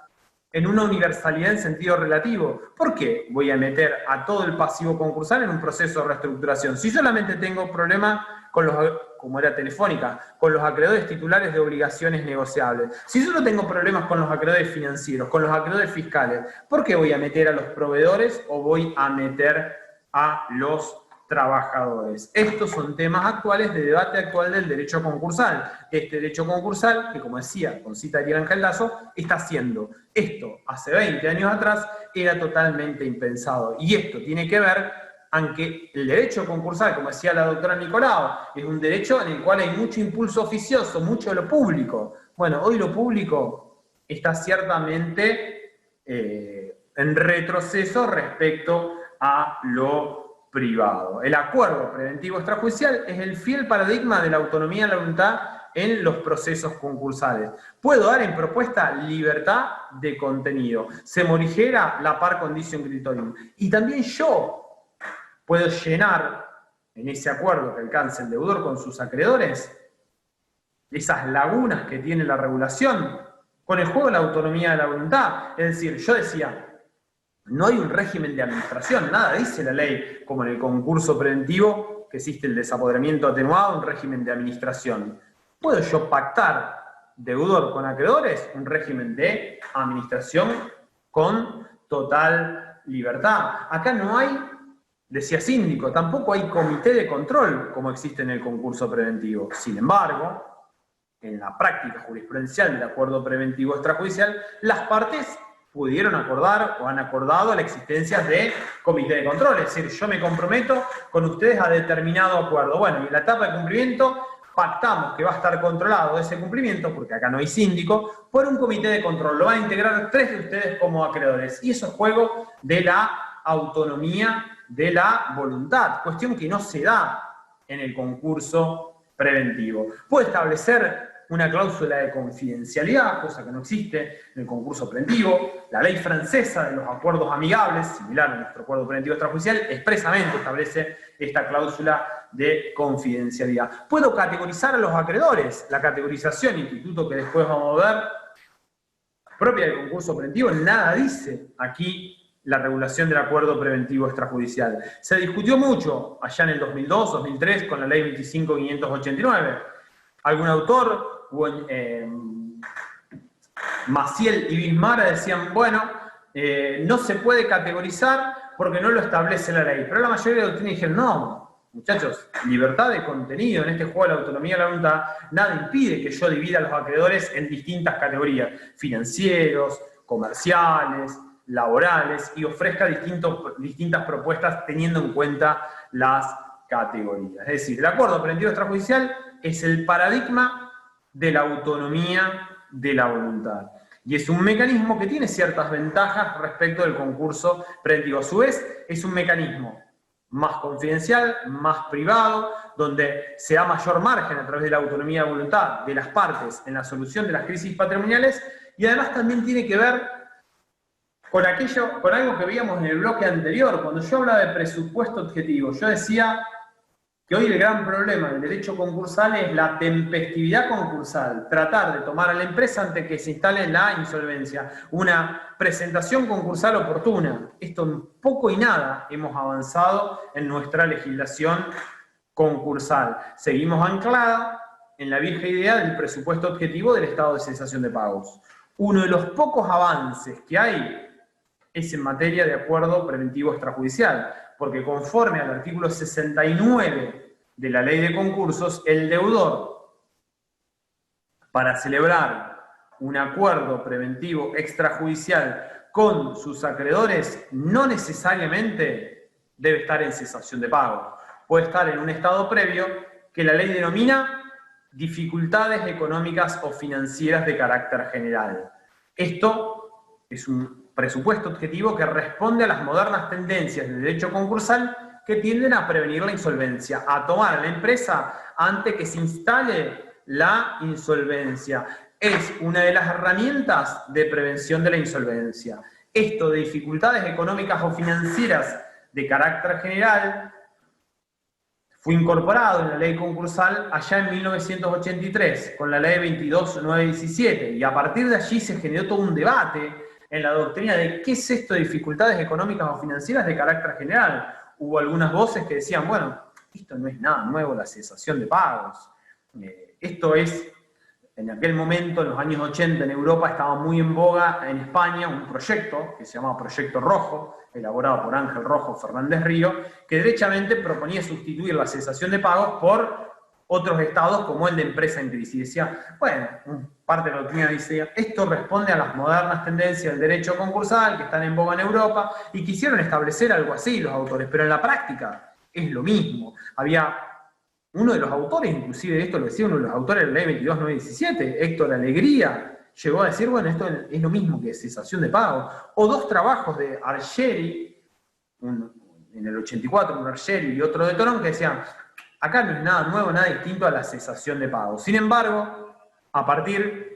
en una universalidad en sentido relativo. ¿Por qué voy a meter a todo el pasivo concursal en un proceso de reestructuración? Si solamente tengo problemas con los, como era Telefónica, con los acreedores titulares de obligaciones negociables. Si solo tengo problemas con los acreedores financieros, con los acreedores fiscales, ¿por qué voy a meter a los proveedores o voy a meter a los trabajadores? Estos son temas actuales de debate actual del derecho concursal. Este derecho concursal, que como decía, con cita de Ángel Lazo, está haciendo esto hace 20 años atrás, era totalmente impensado. Y esto tiene que ver, aunque el derecho concursal, como decía la doctora Nicolau, es un derecho en el cual hay mucho impulso oficioso, mucho de lo público. Bueno, hoy lo público está ciertamente en retroceso respecto a lo privado. El acuerdo preventivo extrajudicial es el fiel paradigma de la autonomía de la voluntad en los procesos concursales. Puedo dar en propuesta libertad de contenido. Se morigera la par condicio creditorium. Y también yo puedo llenar en ese acuerdo que alcance el deudor con sus acreedores esas lagunas que tiene la regulación con el juego de la autonomía de la voluntad. Es decir, yo decía, no hay un régimen de administración, nada dice la ley, como en el concurso preventivo, que existe el desapoderamiento atenuado, un régimen de administración. ¿Puedo yo pactar deudor con acreedores? Un régimen de administración con total libertad. Acá no hay, decía síndico, tampoco hay comité de control como existe en el concurso preventivo. Sin embargo, en la práctica jurisprudencial del acuerdo preventivo extrajudicial, las partes pudieron acordar o han acordado la existencia de comité de control. Es decir, yo me comprometo con ustedes a determinado acuerdo. Bueno, y en la etapa de cumplimiento pactamos que va a estar controlado ese cumplimiento, porque acá no hay síndico, por un comité de control. Lo van a integrar 3 de ustedes como acreedores. Y eso es juego de la autonomía de la voluntad, cuestión que no se da en el concurso preventivo. Puede establecer una cláusula de confidencialidad, cosa que no existe en el concurso preventivo. La ley francesa de los acuerdos amigables, similar a nuestro acuerdo preventivo extrajudicial, expresamente establece esta cláusula de confidencialidad. Puedo categorizar a los acreedores. La categorización, instituto que después vamos a ver, propia del concurso preventivo, nada dice aquí la regulación del acuerdo preventivo extrajudicial. Se discutió mucho allá en el 2002, 2003, con la ley 25.589. Algún autor, Maciel y Bismara, decían, bueno, no se puede categorizar porque no lo establece la ley. Pero la mayoría de doctrinas dijeron, no, muchachos, libertad de contenido en este juego de la autonomía de la voluntad, nada impide que yo divida a los acreedores en distintas categorías, financieros, comerciales, laborales, y ofrezca distintas propuestas teniendo en cuenta las categorías. Es decir, el acuerdo preventivo extrajudicial es el paradigma de la autonomía de la voluntad. Y es un mecanismo que tiene ciertas ventajas respecto del concurso preventivo. A su vez, es un mecanismo más confidencial, más privado, donde se da mayor margen a través de la autonomía de voluntad de las partes en la solución de las crisis patrimoniales, y además también tiene que ver con algo que veíamos en el bloque anterior. Cuando yo hablaba de presupuesto objetivo, yo decía que hoy el gran problema del derecho concursal es la tempestividad concursal, tratar de tomar a la empresa antes que se instale la insolvencia, una presentación concursal oportuna. Esto en poco y nada hemos avanzado en nuestra legislación concursal. Seguimos anclada en la vieja idea del presupuesto objetivo del estado de cesación de pagos. Uno de los pocos avances que hay es en materia de acuerdo preventivo extrajudicial, porque conforme al artículo 69 de la ley de concursos, el deudor, para celebrar un acuerdo preventivo extrajudicial con sus acreedores, no necesariamente debe estar en cesación de pago. Puede estar en un estado previo que la ley denomina dificultades económicas o financieras de carácter general. Esto es un presupuesto objetivo que responde a las modernas tendencias del derecho concursal que tienden a prevenir la insolvencia, a tomar a la empresa antes que se instale la insolvencia. Es una de las herramientas de prevención de la insolvencia. Esto de dificultades económicas o financieras de carácter general fue incorporado en la ley concursal allá en 1983, con la ley 22.917, y a partir de allí se generó todo un debate en la doctrina de qué es esto de dificultades económicas o financieras de carácter general. Hubo algunas voces que decían, bueno, esto no es nada nuevo, la cesación de pagos. Esto es, en aquel momento, en los años 80 en Europa, estaba muy en boga en España un proyecto que se llamaba Proyecto Rojo, elaborado por Ángel Rojo Fernández Río, que derechamente proponía sustituir la cesación de pagos por otros estados como el de empresa en crisis. Y decía, bueno, parte de la doctrina dice, esto responde a las modernas tendencias del derecho concursal que están en boga en Europa, y quisieron establecer algo así los autores, pero en la práctica es lo mismo. Había uno de los autores, inclusive esto lo decía uno de los autores de la ley 22.917, Héctor Alegría, llegó a decir, bueno, esto es lo mismo que cesación de pago. O dos trabajos de Argeri, en el 84, un Argeri y otro de Torón, que decían, acá no es nada nuevo, nada distinto a la cesación de pago. Sin embargo, a partir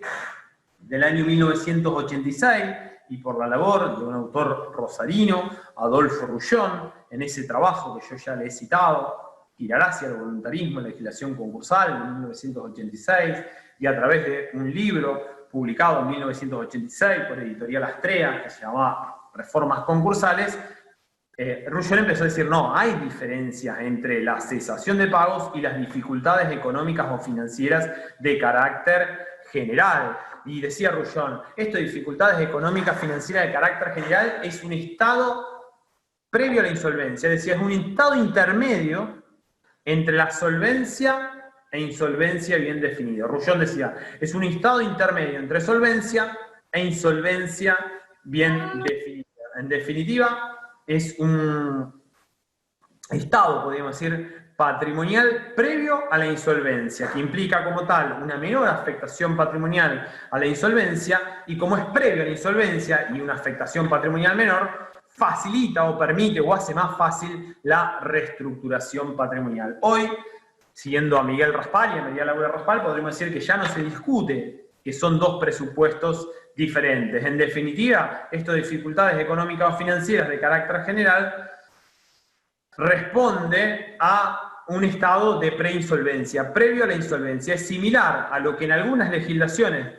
del año 1986, y por la labor de un autor rosarino, Adolfo Rullón, en ese trabajo que yo ya le he citado, Tirar hacia el voluntarismo en la legislación concursal, en 1986, y a través de un libro publicado en 1986 por Editorial Astrea, que se llamaba Reformas Concursales, Rullón empezó a decir, no, hay diferencias entre la cesación de pagos y las dificultades económicas o financieras de carácter general. Y decía Rullón, esto de dificultades económicas financieras de carácter general es un estado previo a la insolvencia, es decir, es un estado intermedio entre la solvencia e insolvencia bien definido. Rullón decía, es un estado intermedio entre solvencia e insolvencia bien definida. En definitiva, es un estado, podríamos decir, patrimonial previo a la insolvencia, que implica como tal una menor afectación patrimonial a la insolvencia, y como es previo a la insolvencia y una afectación patrimonial menor, facilita o permite o hace más fácil la reestructuración patrimonial. Hoy, siguiendo a Miguel Raspal y a María Laura Raspal, podríamos decir que ya no se discute que son dos presupuestos diferentes. En definitiva, estas dificultades económicas o financieras de carácter general responde a un estado de preinsolvencia, previo a la insolvencia. Es similar a lo que en algunas legislaciones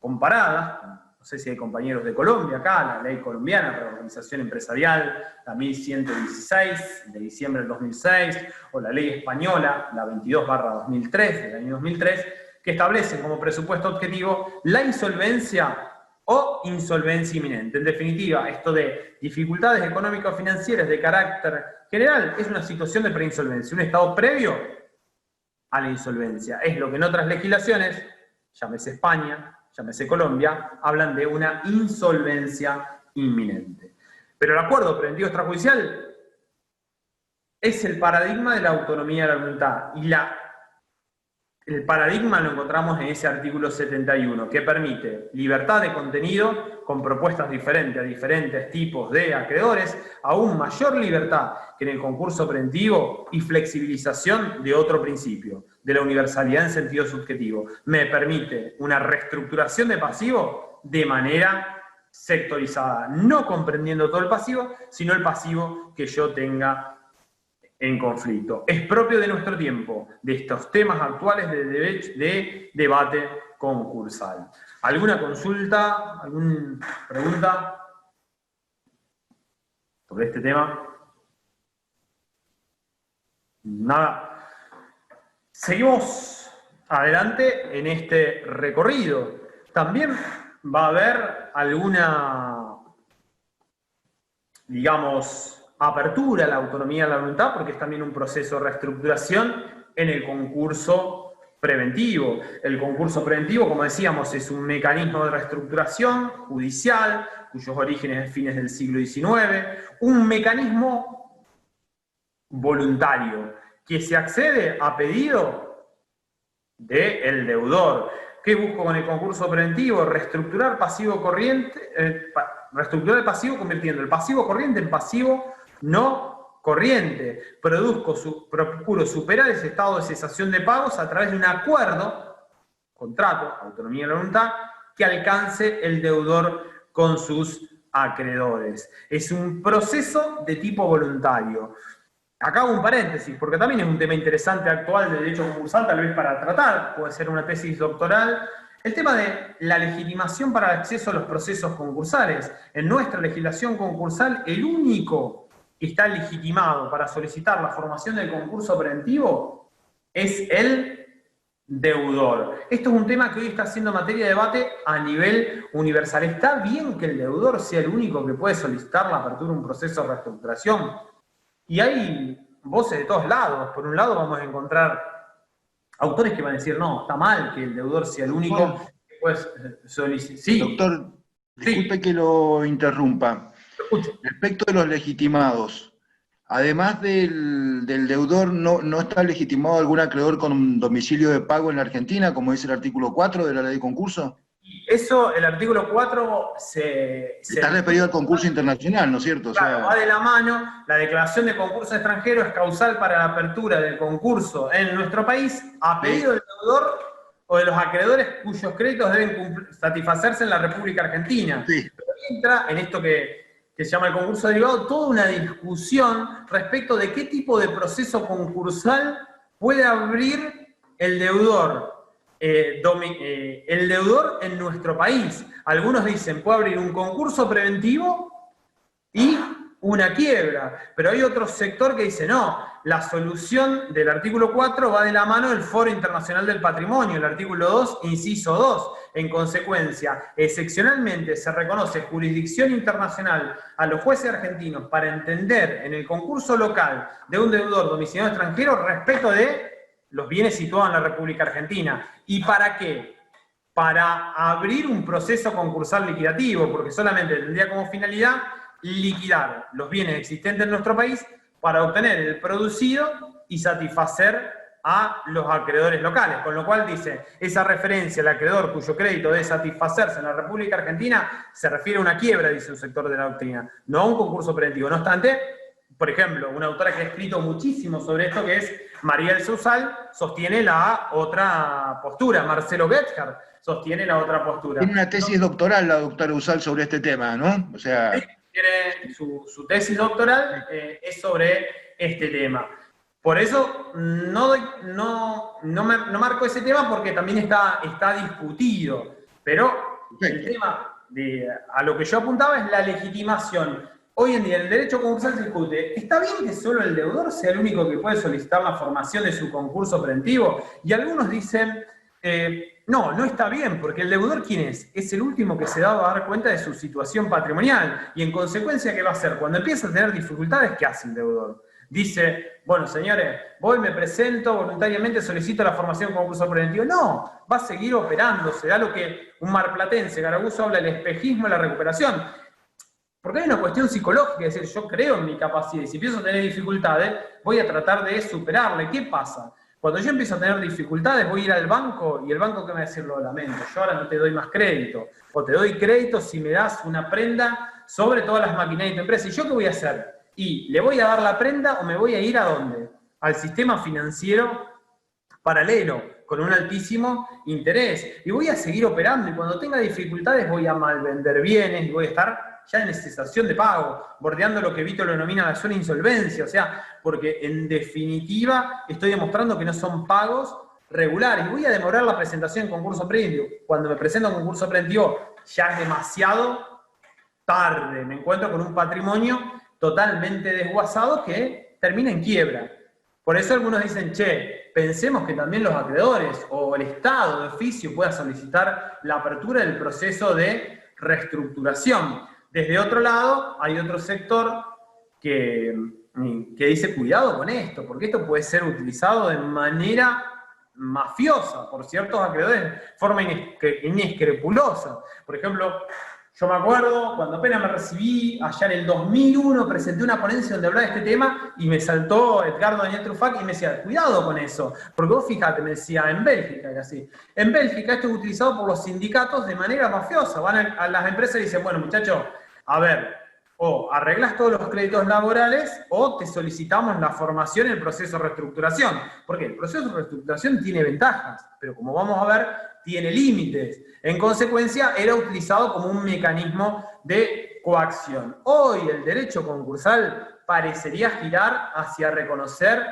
comparadas, no sé si hay compañeros de Colombia acá, la ley colombiana para la organización empresarial, la 1116 de diciembre del 2006, o la ley española, la 22/2003 del año 2003, que establecen como presupuesto objetivo la insolvencia o insolvencia inminente. En definitiva, esto de dificultades económicas o financieras de carácter general es una situación de preinsolvencia, un estado previo a la insolvencia. Es lo que en otras legislaciones, llámese España, llámese Colombia, hablan de una insolvencia inminente. Pero el acuerdo preventivo extrajudicial es el paradigma de la autonomía de la voluntad, y el paradigma lo encontramos en ese artículo 71, que permite libertad de contenido con propuestas diferentes a diferentes tipos de acreedores, aún mayor libertad que en el concurso preventivo y flexibilización de otro principio, de la universalidad en sentido subjetivo. Me permite una reestructuración de pasivo de manera sectorizada, no comprendiendo todo el pasivo, sino el pasivo que yo tenga en conflicto. Es propio de nuestro tiempo, de estos temas actuales de debate concursal. ¿Alguna consulta? ¿Alguna pregunta sobre este tema? Nada. Seguimos adelante en este recorrido. También va a haber alguna, digamos, apertura a la autonomía de la voluntad, porque es también un proceso de reestructuración en el concurso preventivo. El concurso preventivo, como decíamos, es un mecanismo de reestructuración judicial, cuyos orígenes en fines del siglo XIX, un mecanismo voluntario, que se accede a pedido del deudor. ¿Qué busco con el concurso preventivo? Reestructurar pasivo corriente, reestructurar el pasivo convirtiendo el pasivo corriente en pasivo no corriente. Procuro superar ese estado de cesación de pagos a través de un acuerdo, contrato, autonomía de la voluntad, que alcance el deudor con sus acreedores. Es un proceso de tipo voluntario. Acá hago un paréntesis, porque también es un tema interesante actual de derecho concursal, tal vez para tratar, puede ser una tesis doctoral, el tema de la legitimación para el acceso a los procesos concursales. En nuestra legislación concursal, el único que está legitimado para solicitar la formación del concurso preventivo es el deudor. Esto es un tema que hoy está siendo materia de debate a nivel universal. ¿Está bien que el deudor sea el único que puede solicitar la apertura de un proceso de reestructuración? Y hay voces de todos lados. Por un lado vamos a encontrar autores que van a decir, no, está mal que el deudor sea el único que puede solicitar. Sí. Doctor, disculpe que lo interrumpa. Respecto de los legitimados, además del deudor, ¿no está legitimado algún acreedor con un domicilio de pago en la Argentina, como dice el artículo 4 de la ley de concurso? Eso, el artículo 4 está referido al concurso internacional, ¿no es cierto? Claro, o sea, va de la mano. La declaración de concurso extranjero es causal para la apertura del concurso en nuestro país a pedido del deudor o de los acreedores cuyos créditos deben satisfacerse en la República Argentina. Sí. Pero entra en esto que se llama el concurso derivado, toda una discusión respecto de qué tipo de proceso concursal puede abrir el deudor. El deudor en nuestro país. Algunos dicen, puede abrir un concurso preventivo y una quiebra, pero hay otro sector que dice, no, la solución del artículo 4 va de la mano del Foro Internacional del Patrimonio, el artículo 2, inciso 2. En consecuencia, excepcionalmente se reconoce jurisdicción internacional a los jueces argentinos para entender en el concurso local de un deudor domiciliado extranjero respecto de los bienes situados en la República Argentina. ¿Y para qué? Para abrir un proceso concursal liquidativo, porque solamente tendría como finalidad liquidar los bienes existentes en nuestro país para obtener el producido y satisfacer a los acreedores locales. Con lo cual dice, esa referencia al acreedor cuyo crédito debe satisfacerse en la República Argentina se refiere a una quiebra, dice un sector de la doctrina, no a un concurso preventivo. No obstante, por ejemplo, una autora que ha escrito muchísimo sobre esto, que es Mariel Sousal, sostiene la otra postura. Marcelo Getger sostiene la otra postura. Tiene una tesis doctoral la doctora Usal sobre este tema, ¿no? O sea... Sí, tiene su tesis doctoral es sobre este tema. Por eso no marco ese tema porque también está discutido. Pero el tema a lo que yo apuntaba es la legitimación. Hoy en día en el derecho concursal se discute, ¿está bien que solo el deudor sea el único que puede solicitar la formación de su concurso preventivo? Y algunos dicen, no está bien, porque el deudor, ¿quién es? Es el último que se va a dar cuenta de su situación patrimonial. Y en consecuencia, ¿qué va a hacer? Cuando empieza a tener dificultades, ¿qué hace el deudor? Dice, bueno, señores, voy, me presento, voluntariamente solicito la formación con concurso preventivo. No, va a seguir operándose. Da lo que un marplatense, Garabuzo, habla del espejismo y la recuperación. Porque hay una cuestión psicológica, es decir, yo creo en mi capacidad y si empiezo a tener dificultades, voy a tratar de superarla. ¿Y qué pasa? Cuando yo empiezo a tener dificultades, voy a ir al banco y el banco ¿qué me va a decir? Lo lamento, yo ahora no te doy más crédito. O te doy crédito si me das una prenda sobre todas las maquinarias de tu empresa. ¿Y yo qué voy a hacer? ¿Y le voy a dar la prenda o me voy a ir a dónde? Al sistema financiero paralelo, con un altísimo interés. Y voy a seguir operando y cuando tenga dificultades voy a malvender bienes y voy a estar ya en cesación de pago, bordeando lo que Vito lo denomina la zona de insolvencia, o sea, porque en definitiva estoy demostrando que no son pagos regulares. Y voy a demorar la presentación en concurso preventivo. Cuando me presento en concurso preventivo ya es demasiado tarde. Me encuentro con un patrimonio totalmente desguazado que termina en quiebra. Por eso algunos dicen, che, pensemos que también los acreedores o el Estado de oficio pueda solicitar la apertura del proceso de reestructuración. Desde otro lado, hay otro sector que dice, cuidado con esto, porque esto puede ser utilizado de manera mafiosa por ciertos acreedores, de forma inescrupulosa. Por ejemplo, yo me acuerdo, cuando apenas me recibí, allá en el 2001, presenté una ponencia donde hablaba de este tema y me saltó Edgardo Daniel Trufac y me decía, cuidado con eso, porque vos fíjate, me decía, en Bélgica, que así, en Bélgica esto es utilizado por los sindicatos de manera mafiosa, van a las empresas y dicen, bueno muchachos, a ver, o arreglas todos los créditos laborales o te solicitamos la formación en el proceso de reestructuración. Porque el proceso de reestructuración tiene ventajas, pero como vamos a ver, tiene límites. En consecuencia, era utilizado como un mecanismo de coacción. Hoy el derecho concursal parecería girar hacia reconocer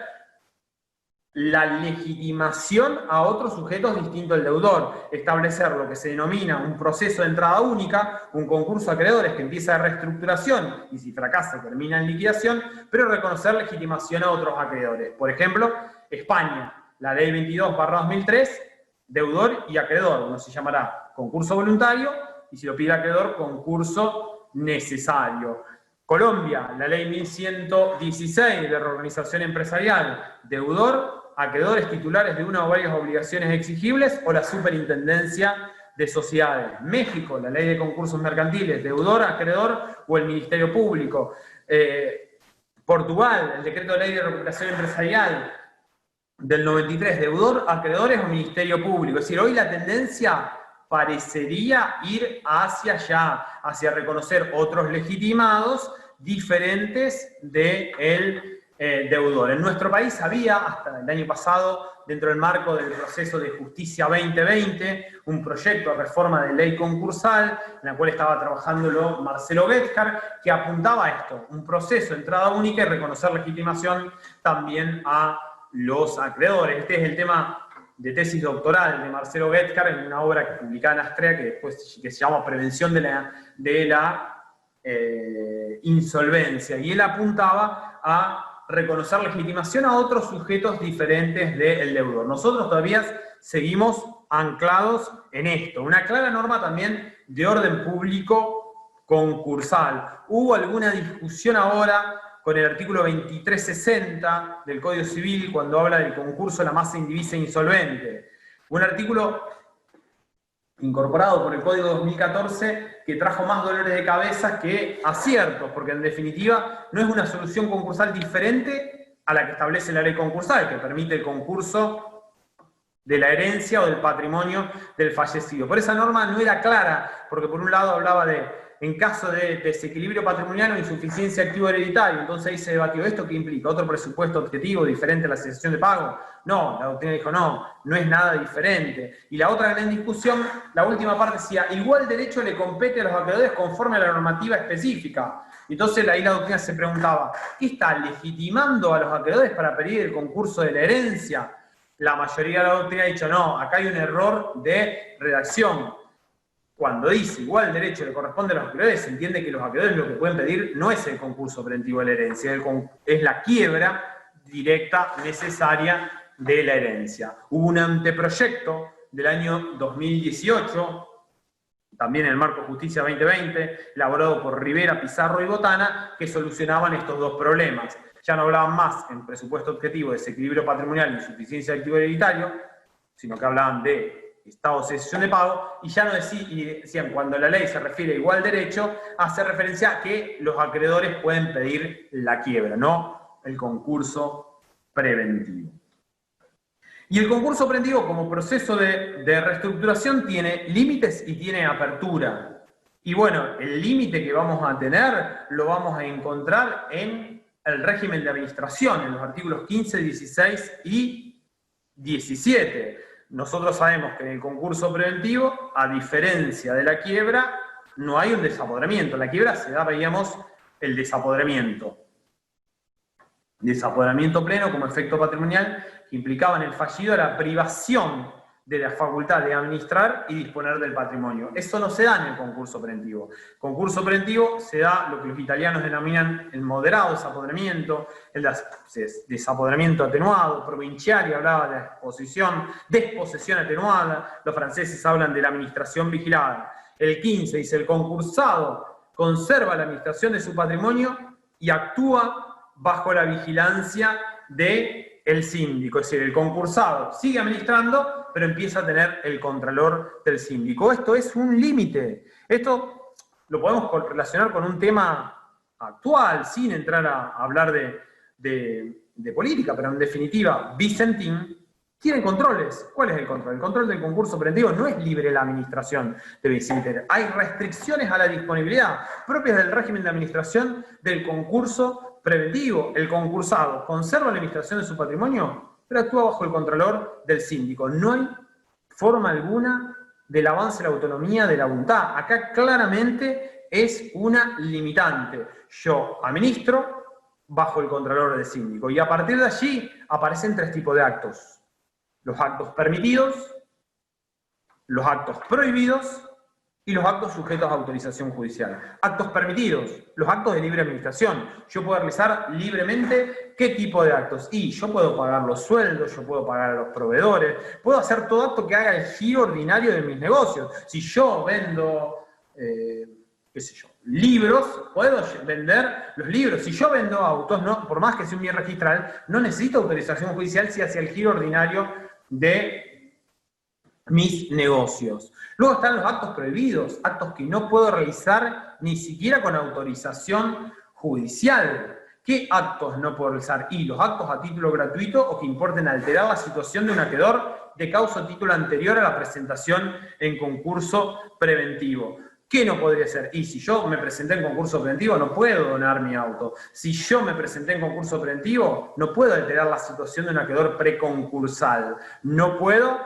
la legitimación a otros sujetos distintos al deudor, establecer lo que se denomina un proceso de entrada única, un concurso de acreedores que empieza de reestructuración y si fracasa termina en liquidación, pero reconocer legitimación a otros acreedores. Por ejemplo, España, la ley 22/2003, deudor y acreedor, uno se llamará concurso voluntario y si lo pide el acreedor, concurso necesario. Colombia, la ley 1116 de reorganización empresarial, deudor, acreedores titulares de una o varias obligaciones exigibles o la superintendencia de sociedades. México, la ley de concursos mercantiles, deudor, acreedor o el Ministerio Público. Portugal, el decreto de ley de recuperación empresarial del 93, deudor, acreedores o Ministerio Público. Es decir, hoy la tendencia parecería ir hacia allá, hacia reconocer otros legitimados diferentes del deudor. En nuestro país había, hasta el año pasado, dentro del marco del proceso de Justicia 2020, un proyecto de reforma de ley concursal, en la cual estaba trabajándolo Marcelo Guetcar, que apuntaba a esto, un proceso de entrada única y reconocer legitimación también a los acreedores. Este es el tema de tesis doctoral de Marcelo Guetcar en una obra que publicaba en Astrea que se llama Prevención de la insolvencia. Y él apuntaba a reconocer legitimación a otros sujetos diferentes del deudor. Nosotros todavía seguimos anclados en esto. Una clara norma también de orden público concursal. Hubo alguna discusión ahora con el artículo 2360 del Código Civil, cuando habla del concurso de la masa indivisa e insolvente. Un artículo incorporado por el Código 2014 que trajo más dolores de cabeza que aciertos, porque en definitiva no es una solución concursal diferente a la que establece la ley concursal, que permite el concurso de la herencia o del patrimonio del fallecido. Por esa norma no era clara, porque por un lado hablaba de en caso de desequilibrio patrimonial o insuficiencia activo hereditario. Entonces ahí se debatió, ¿esto qué implica? ¿Otro presupuesto objetivo diferente a la cesación de pago? No, la doctrina dijo no es nada diferente. Y la otra gran discusión, la última parte decía, igual derecho le compete a los acreedores conforme a la normativa específica. Entonces ahí la doctrina se preguntaba, ¿qué está legitimando a los acreedores para pedir el concurso de la herencia? La mayoría de la doctrina ha dicho, no, acá hay un error de redacción. Cuando dice igual derecho le corresponde a los acreedores, se entiende que los acreedores lo que pueden pedir no es el concurso preventivo de la herencia, es la quiebra directa necesaria de la herencia. Hubo un anteproyecto del año 2018, también en el marco Justicia 2020, elaborado por Rivera, Pizarro y Botana, que solucionaban estos dos problemas. Ya no hablaban más en presupuesto objetivo de desequilibrio patrimonial e insuficiencia de activo hereditario, sino que hablaban de estado de cesación de pago, y ya no decían, cuando la ley se refiere a igual derecho, hace referencia a que los acreedores pueden pedir la quiebra, no el concurso preventivo. Y el concurso preventivo como proceso de reestructuración tiene límites y tiene apertura. Y bueno, el límite que vamos a tener lo vamos a encontrar en el régimen de administración, en los artículos 15, 16 y 17. Nosotros sabemos que en el concurso preventivo, a diferencia de la quiebra, no hay un desapoderamiento. En la quiebra se da, veíamos, el desapoderamiento. Desapoderamiento pleno como efecto patrimonial que implicaba en el fallido la privación de la facultad de administrar y disponer del patrimonio. Eso no se da en el concurso preventivo. Concurso preventivo se da lo que los italianos denominan el moderado desapoderamiento, el desapoderamiento atenuado, Provinciali hablaba de la desposesión atenuada, los franceses hablan de la administración vigilada. El 15 dice, el concursado conserva la administración de su patrimonio y actúa bajo la vigilancia del síndico, es decir, el concursado sigue administrando, pero empieza a tener el contralor del síndico. Esto es un límite. Esto lo podemos relacionar con un tema actual, sin entrar a hablar de política, pero en definitiva, Vicentín tienen controles. ¿Cuál es el control? El control del concurso preventivo no es libre la administración de Vicenter. Hay restricciones a la disponibilidad propias del régimen de administración del concurso preventivo. El concursado conserva la administración de su patrimonio, pero actúa bajo el controlor del síndico. No hay forma alguna del avance de la autonomía de la voluntad. Acá claramente es una limitante. Yo administro bajo el controlor del síndico. Y a partir de allí aparecen 3 tipos de actos. Los actos permitidos, los actos prohibidos y los actos sujetos a autorización judicial. Actos permitidos, los actos de libre administración. Yo puedo realizar libremente qué tipo de actos. Y yo puedo pagar los sueldos, yo puedo pagar a los proveedores, puedo hacer todo acto que haga el giro ordinario de mis negocios. Si yo vendo, qué sé yo, libros, puedo vender los libros. Si yo vendo autos, no, por más que sea un bien registral, no necesito autorización judicial si hace el giro ordinario de mis negocios. Luego están los actos prohibidos, actos que no puedo realizar ni siquiera con autorización judicial. ¿Qué actos no puedo realizar? Y los actos a título gratuito o que importen alterar la situación de un acreedor de causa o título anterior a la presentación en concurso preventivo. ¿Qué no podría ser? Y si yo me presenté en concurso preventivo, no puedo donar mi auto. Si yo me presenté en concurso preventivo, no puedo alterar la situación de un acreedor preconcursal. No puedo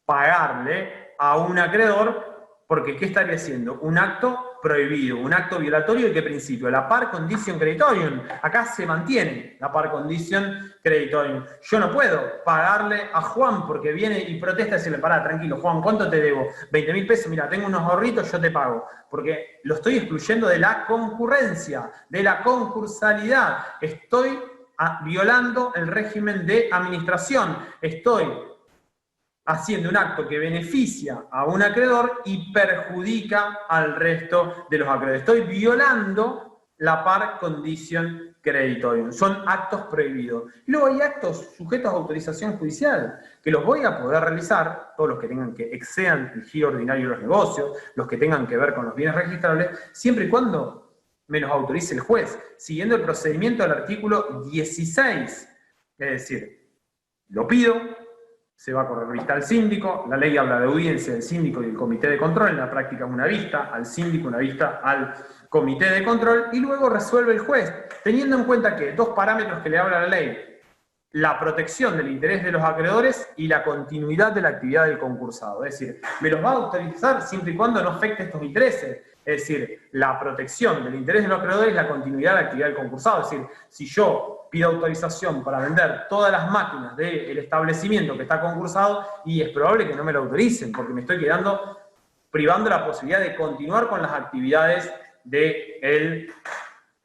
pagarle a un acreedor porque ¿qué estaría haciendo? Un acto prohibido, un acto violatorio. ¿De qué principio? La par condition creditorium. Acá se mantiene la par condition creditorium. Yo no puedo pagarle a Juan porque viene y protesta y decirle, pará, tranquilo, Juan, ¿cuánto te debo? 20.000 pesos, mira, tengo unos ahorritos, yo te pago. Porque lo estoy excluyendo de la concurrencia, de la concursalidad. Estoy violando el régimen de administración. Estoy haciendo un acto que beneficia a un acreedor y perjudica al resto de los acreedores. Estoy violando la par condition creditorium. Son actos prohibidos. Luego hay actos sujetos a autorización judicial, que los voy a poder realizar, todos los que tengan que excedan el giro ordinario de los negocios, los que tengan que ver con los bienes registrables, siempre y cuando me los autorice el juez, siguiendo el procedimiento del artículo 16. Es decir, lo pido, se va a correr vista al síndico, la ley habla de audiencia del síndico y del comité de control, en la práctica una vista al síndico, una vista al comité de control, y luego resuelve el juez, teniendo en cuenta que 2 parámetros que le habla la ley: la protección del interés de los acreedores y la continuidad de la actividad del concursado. Es decir, me los va a autorizar siempre y cuando no afecte estos intereses. Es decir, la protección del interés de los acreedores y la continuidad de la actividad del concursado. Es decir, si yo pido autorización para vender todas las máquinas del establecimiento que está concursado, y es probable que no me lo autoricen, porque me estoy privando la posibilidad de continuar con las actividades del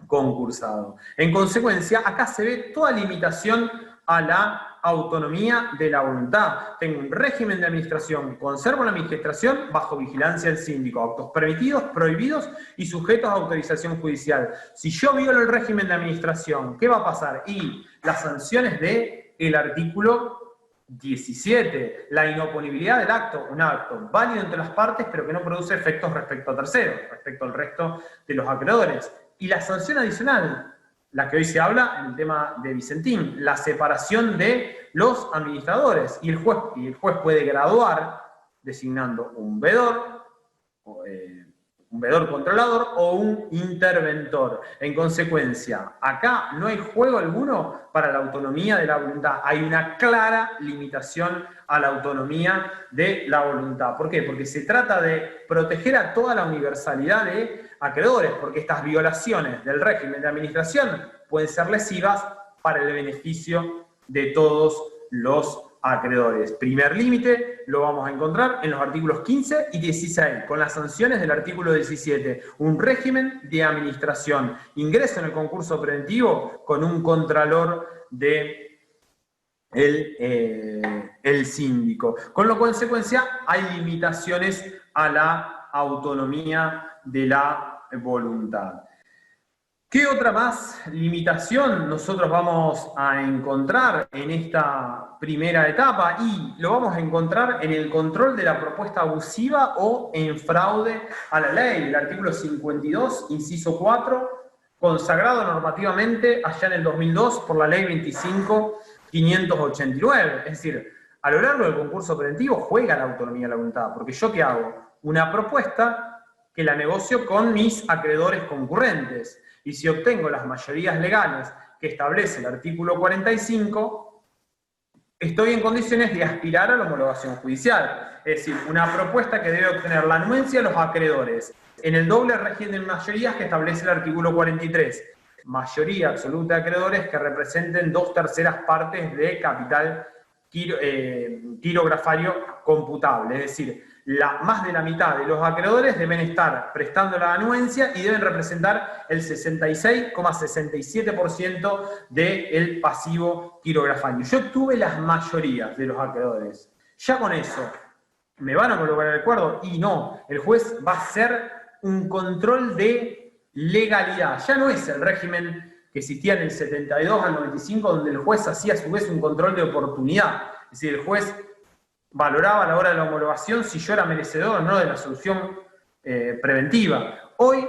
concursado. En consecuencia, acá se ve toda limitación a la autonomía de la voluntad. Tengo un régimen de administración, conservo la administración bajo vigilancia del síndico, actos permitidos, prohibidos y sujetos a autorización judicial. Si yo violo el régimen de administración, ¿qué va a pasar? Y las sanciones del artículo 17, la inoponibilidad del acto, un acto válido entre las partes, pero que no produce efectos respecto a terceros, respecto al resto de los acreedores. Y la sanción adicional, la que hoy se habla en el tema de Vicentín, la separación de los administradores. Y el juez puede graduar designando un vedor controlador o un interventor. En consecuencia, acá no hay juego alguno para la autonomía de la voluntad. Hay una clara limitación a la autonomía de la voluntad. ¿Por qué? Porque se trata de proteger a toda la universalidad de acreedores, porque estas violaciones del régimen de administración pueden ser lesivas para el beneficio de todos los acreedores. Primer límite lo vamos a encontrar en los artículos 15 y 16, con las sanciones del artículo 17. Un régimen de administración. Ingreso en el concurso preventivo con un contralor de el síndico. Con lo consecuencia, hay limitaciones a la autonomía de la voluntad. ¿Qué otra más limitación nosotros vamos a encontrar en esta primera etapa? Y lo vamos a encontrar en el control de la propuesta abusiva o en fraude a la ley. El artículo 52, inciso 4, consagrado normativamente allá en el 2002 por la ley 25 589. Es decir, a lo largo del concurso preventivo juega la autonomía de la voluntad, porque ¿yo qué hago? Una propuesta que la negocio con mis acreedores concurrentes. Y si obtengo las mayorías legales que establece el artículo 45, estoy en condiciones de aspirar a la homologación judicial. Es decir, una propuesta que debe obtener la anuencia de los acreedores en el doble régimen de mayorías que establece el artículo 43. Mayoría absoluta de acreedores que representen 2/3 partes de capital quirografario computable. Es decir, más de la mitad de los acreedores deben estar prestando la anuencia y deben representar el 66,67% del pasivo quirografario. Yo tuve las mayorías de los acreedores. Ya con eso, ¿me van a homologar el acuerdo? Y no, el juez va a hacer un control de legalidad. Ya no es el régimen que existía en el 72 al 95, donde el juez hacía a su vez un control de oportunidad. Es decir, el juez valoraba a la hora de la homologación si yo era merecedor o no de la solución preventiva. Hoy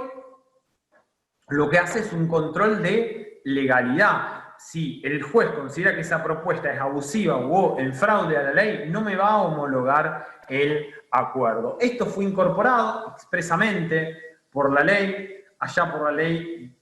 lo que hace es un control de legalidad. Si el juez considera que esa propuesta es abusiva o en fraude a la ley, no me va a homologar el acuerdo. Esto fue incorporado expresamente por la ley, allá por la ley,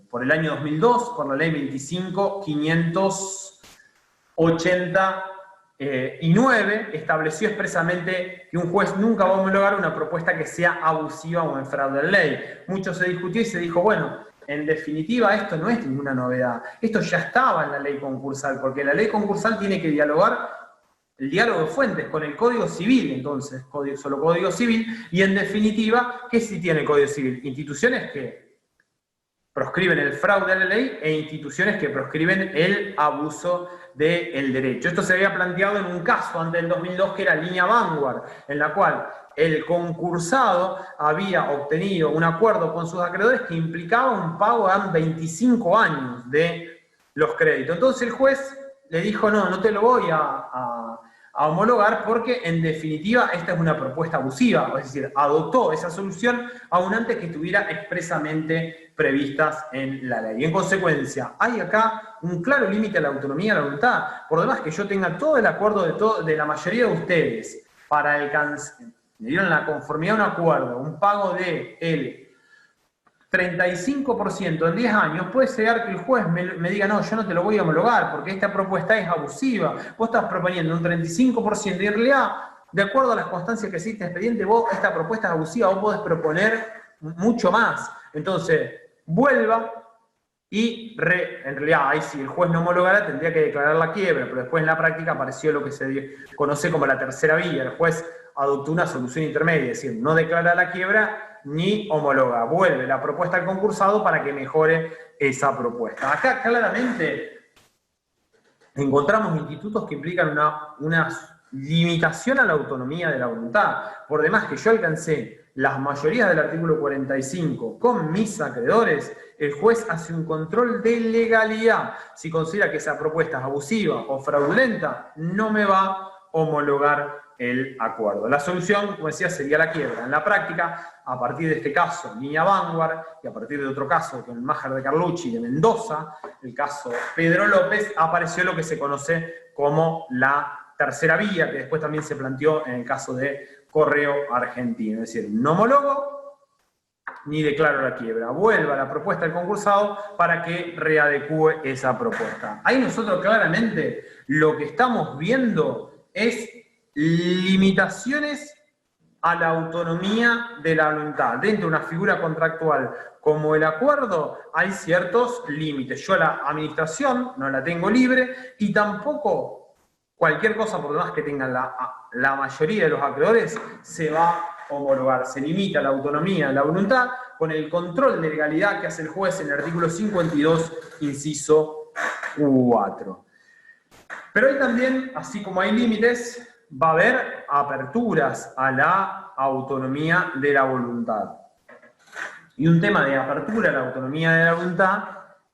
por el año 2002, por la ley 25.589, estableció expresamente que un juez nunca va a homologar una propuesta que sea abusiva o en fraude a la ley. Mucho se discutió y se dijo, bueno, en definitiva esto no es ninguna novedad, esto ya estaba en la ley concursal, porque la ley concursal tiene que dialogar el diálogo de fuentes con el Código Civil, entonces, solo Código Civil, y en definitiva, ¿qué sí tiene el Código Civil? Instituciones que proscriben el fraude a la ley e instituciones que proscriben el abuso del derecho. Esto se había planteado en un caso antes del 2002 que era Línea Vanguard, en la cual el concursado había obtenido un acuerdo con sus acreedores que implicaba un pago a 25 años de los créditos. Entonces el juez le dijo, no te lo voy a homologar porque en definitiva esta es una propuesta abusiva, es decir, adoptó esa solución aún antes que estuviera expresamente previstas en la ley. En consecuencia, hay acá un claro límite a la autonomía de la voluntad, por demás que yo tenga todo el acuerdo de la mayoría de ustedes para alcanzar, me dieron la conformidad a un acuerdo, un pago de el 35% en 10 años, puede ser que el juez me diga, no, yo no te lo voy a homologar porque esta propuesta es abusiva. Vos estás proponiendo un 35% y en realidad, de acuerdo a las constancias que existe en el expediente, esta propuesta es abusiva, vos podés proponer mucho más. Entonces, vuelva y en realidad, ahí si el juez no homologara, tendría que declarar la quiebra, pero después en la práctica apareció lo que se conoce como la tercera vía. El juez adoptó una solución intermedia, es decir, no declara la quiebra ni homologa, vuelve la propuesta al concursado para que mejore esa propuesta. Acá claramente encontramos institutos que implican una limitación a la autonomía de la voluntad. Por demás que yo alcancé las mayorías del artículo 45 con mis acreedores, el juez hace un control de legalidad. Si considera que esa propuesta es abusiva o fraudulenta, no me va a homologar el acuerdo. La solución, como decía, sería la quiebra. En la práctica, a partir de este caso, Línea Vanguard, y a partir de otro caso, con el Májer de Carlucci de Mendoza, el caso Pedro López, apareció lo que se conoce como la tercera vía, que después también se planteó en el caso de Correo Argentino. Es decir, no homologo ni declaro la quiebra. Vuelva la propuesta del concursado para que readecúe esa propuesta. Ahí nosotros claramente lo que estamos viendo es limitaciones a la autonomía de la voluntad. Dentro de una figura contractual como el acuerdo, hay ciertos límites. Yo la administración no la tengo libre y tampoco cualquier cosa por demás que tengan la mayoría de los acreedores se va a homologar. Se limita la autonomía de la voluntad con el control de legalidad que hace el juez en el artículo 52, inciso 4. Pero hay también, así como hay límites, va a haber aperturas a la autonomía de la voluntad. Y un tema de apertura a la autonomía de la voluntad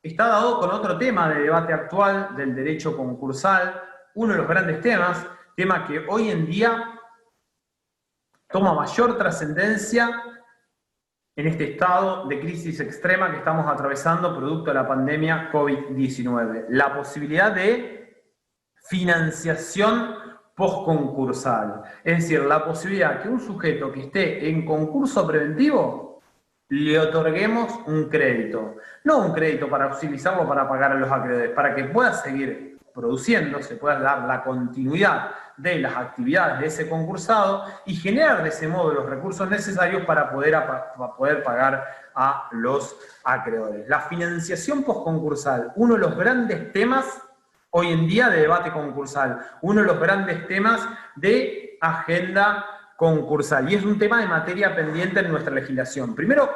está dado con otro tema de debate actual del derecho concursal, uno de los grandes temas, tema que hoy en día toma mayor trascendencia en este estado de crisis extrema que estamos atravesando producto de la pandemia COVID-19. La posibilidad de financiación postconcursal. Es decir, la posibilidad que un sujeto que esté en concurso preventivo le otorguemos un crédito. No un crédito para utilizarlo para pagar a los acreedores, para que pueda seguir produciendo, se pueda dar la continuidad de las actividades de ese concursado y generar de ese modo los recursos necesarios para poder pagar a los acreedores. La financiación postconcursal, uno de los grandes temas hoy en día de debate concursal, uno de los grandes temas de agenda concursal, y es un tema de materia pendiente en nuestra legislación. Primero,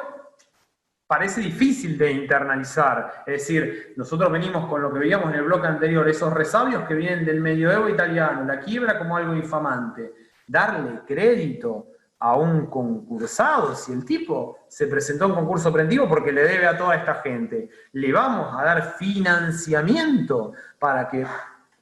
parece difícil de internalizar, es decir, nosotros venimos con lo que veíamos en el bloque anterior, esos resabios que vienen del medioevo italiano, la quiebra como algo infamante, darle crédito a un concursado, si el tipo se presentó a un concurso preventivo porque le debe a toda esta gente, le vamos a dar financiamiento para que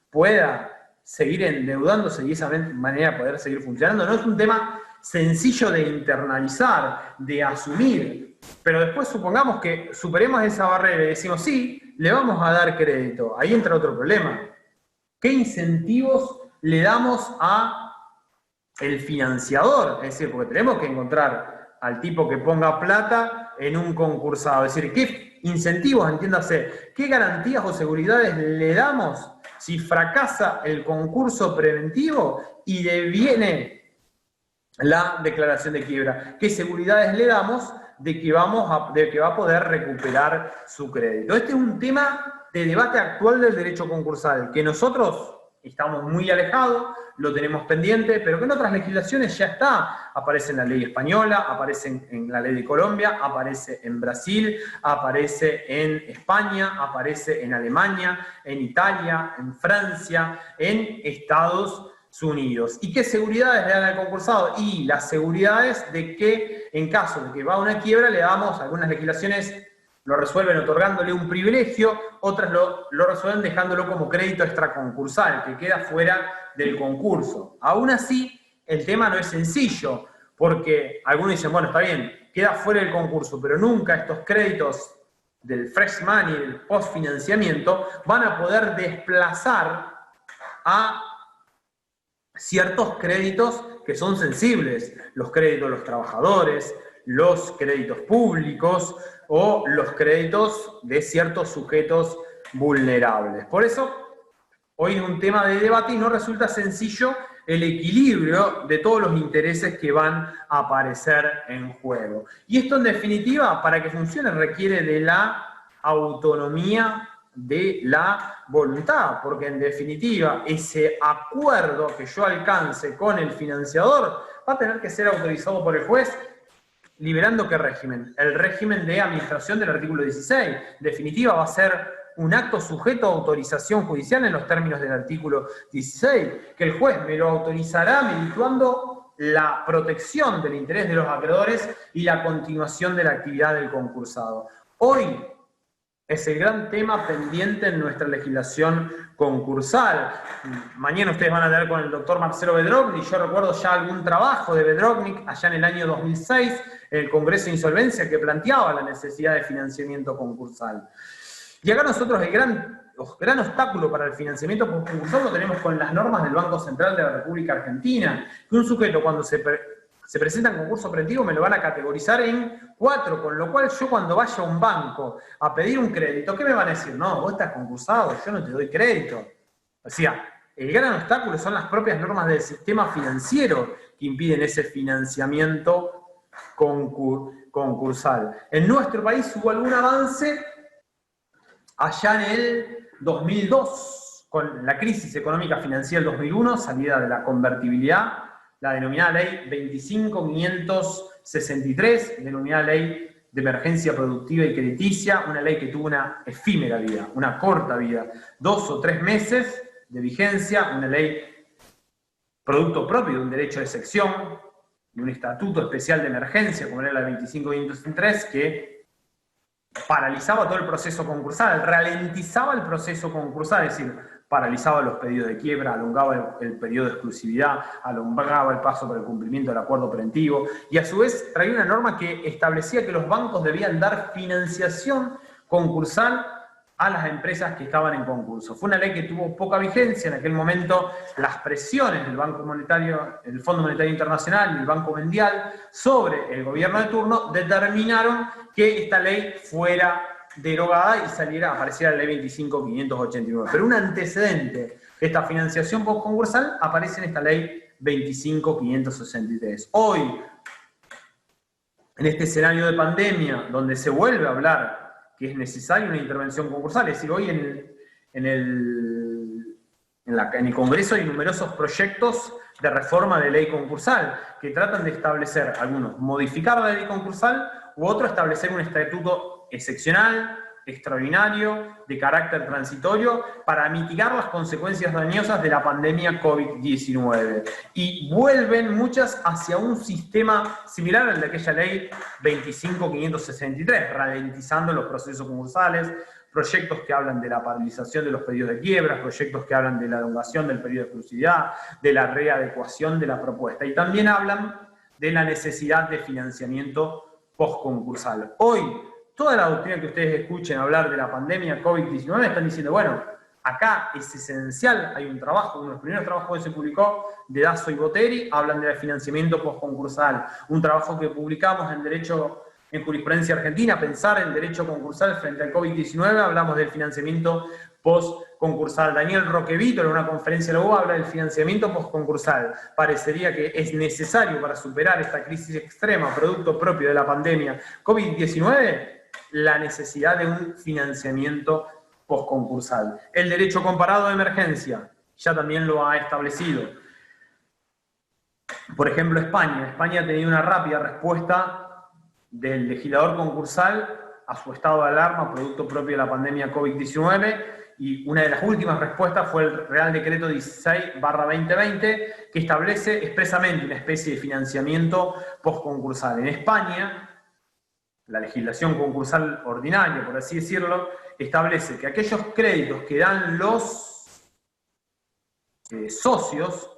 pueda seguir endeudándose y de esa manera poder seguir funcionando. No es un tema sencillo de internalizar, de asumir, pero después supongamos que superemos esa barrera y decimos, sí, le vamos a dar crédito. Ahí entra otro problema. ¿Qué incentivos le damos a el financiador? Es decir, porque tenemos que encontrar al tipo que ponga plata en un concursado. Es decir, ¿qué incentivos, entiéndase, qué garantías o seguridades le damos si fracasa el concurso preventivo y deviene la declaración de quiebra? ¿Qué seguridades le damos de que va a poder recuperar su crédito? Este es un tema de debate actual del derecho concursal, que nosotros estamos muy alejados, lo tenemos pendiente, pero que en otras legislaciones ya está. Aparece en la ley española, aparece en la ley de Colombia, aparece en Brasil, aparece en España, aparece en Alemania, en Italia, en Francia, en Estados Unidos. ¿Y qué seguridades le dan al concursado? Y las seguridades de que en caso de que va a una quiebra le damos, algunas legislaciones lo resuelven otorgándole un privilegio, otras lo resuelven dejándolo como crédito extraconcursal, que queda fuera del concurso. Aún así, el tema no es sencillo, porque algunos dicen, bueno, está bien, queda fuera del concurso, pero nunca estos créditos del fresh money, del postfinanciamiento, van a poder desplazar a ciertos créditos que son sensibles, los créditos de los trabajadores, los créditos públicos o los créditos de ciertos sujetos vulnerables. Por eso, hoy es un tema de debate y no resulta sencillo el equilibrio de todos los intereses que van a aparecer en juego. Y esto, en definitiva, para que funcione, requiere de la autonomía de la voluntad, porque en definitiva ese acuerdo que yo alcance con el financiador va a tener que ser autorizado por el juez, liberando ¿qué régimen? El régimen de administración del artículo 16. En definitiva va a ser un acto sujeto a autorización judicial en los términos del artículo 16, que el juez me lo autorizará meditando la protección del interés de los acreedores y la continuación de la actividad del concursado. Hoy es el gran tema pendiente en nuestra legislación concursal. Mañana ustedes van a leer con el doctor Marcelo Bedrovnik. Yo recuerdo ya algún trabajo de Bedrovnik allá en el año 2006, en el Congreso de Insolvencia, que planteaba la necesidad de financiamiento concursal. Y acá nosotros el gran obstáculo para el financiamiento concursal lo tenemos con las normas del Banco Central de la República Argentina, que un sujeto cuando se presenta en concurso preventivo me lo van a categorizar en 4, con lo cual yo cuando vaya a un banco a pedir un crédito, ¿qué me van a decir? No, vos estás concursado, yo no te doy crédito. O sea, el gran obstáculo son las propias normas del sistema financiero que impiden ese financiamiento concursal. En nuestro país hubo algún avance allá en el 2002, con la crisis económica financiera del 2001, salida de la convertibilidad, la denominada Ley 25.563, denominada Ley de Emergencia Productiva y Crediticia, una ley que tuvo una efímera vida, una corta vida, 2 o 3 meses de vigencia, una ley producto propio de un derecho de sección, de un estatuto especial de emergencia, como era la 25.563, que paralizaba todo el proceso concursal, ralentizaba el proceso concursal, es decir, paralizaba los pedidos de quiebra, alongaba el periodo de exclusividad, alongaba el paso para el cumplimiento del acuerdo preventivo, y a su vez traía una norma que establecía que los bancos debían dar financiación concursal a las empresas que estaban en concurso. Fue una ley que tuvo poca vigencia. En aquel momento las presiones del Banco Monetario, el Fondo Monetario Internacional y el Banco Mundial sobre el gobierno de turno determinaron que esta ley fuera derogada y apareciera la ley 25.589. Pero un antecedente de esta financiación postconcursal aparece en esta ley 25.563. Hoy, en este escenario de pandemia, donde se vuelve a hablar que es necesaria una intervención concursal, es decir, hoy en el Congreso hay numerosos proyectos de reforma de ley concursal que tratan de establecer, algunos, modificar la ley concursal, u otros, establecer un estatuto excepcional, extraordinario, de carácter transitorio, para mitigar las consecuencias dañosas de la pandemia COVID-19. Y vuelven muchas hacia un sistema similar al de aquella ley 25.563, ralentizando los procesos concursales, proyectos que hablan de la paralización de los pedidos de quiebras, proyectos que hablan de la elongación del periodo de exclusividad, de la readecuación de la propuesta. Y también hablan de la necesidad de financiamiento postconcursal. Hoy, toda la doctrina que ustedes escuchen hablar de la pandemia COVID-19 están diciendo, bueno, acá es esencial, hay un trabajo, uno de los primeros trabajos que se publicó de Dasso y Botteri, hablan del financiamiento postconcursal. Un trabajo que publicamos en Derecho en Jurisprudencia Argentina, Pensar en Derecho Concursal frente al COVID-19, hablamos del financiamiento postconcursal. Daniel Roquevito, en una conferencia de la UBA, habla del financiamiento postconcursal. Parecería que es necesario para superar esta crisis extrema, producto propio de la pandemia COVID-19, la necesidad de un financiamiento postconcursal. El derecho comparado de emergencia ya también lo ha establecido. Por ejemplo, España. España ha tenido una rápida respuesta del legislador concursal a su estado de alarma, producto propio de la pandemia COVID-19, y una de las últimas respuestas fue el Real Decreto 16/2020, que establece expresamente una especie de financiamiento postconcursal. En España, la legislación concursal ordinaria, por así decirlo, establece que aquellos créditos que dan los socios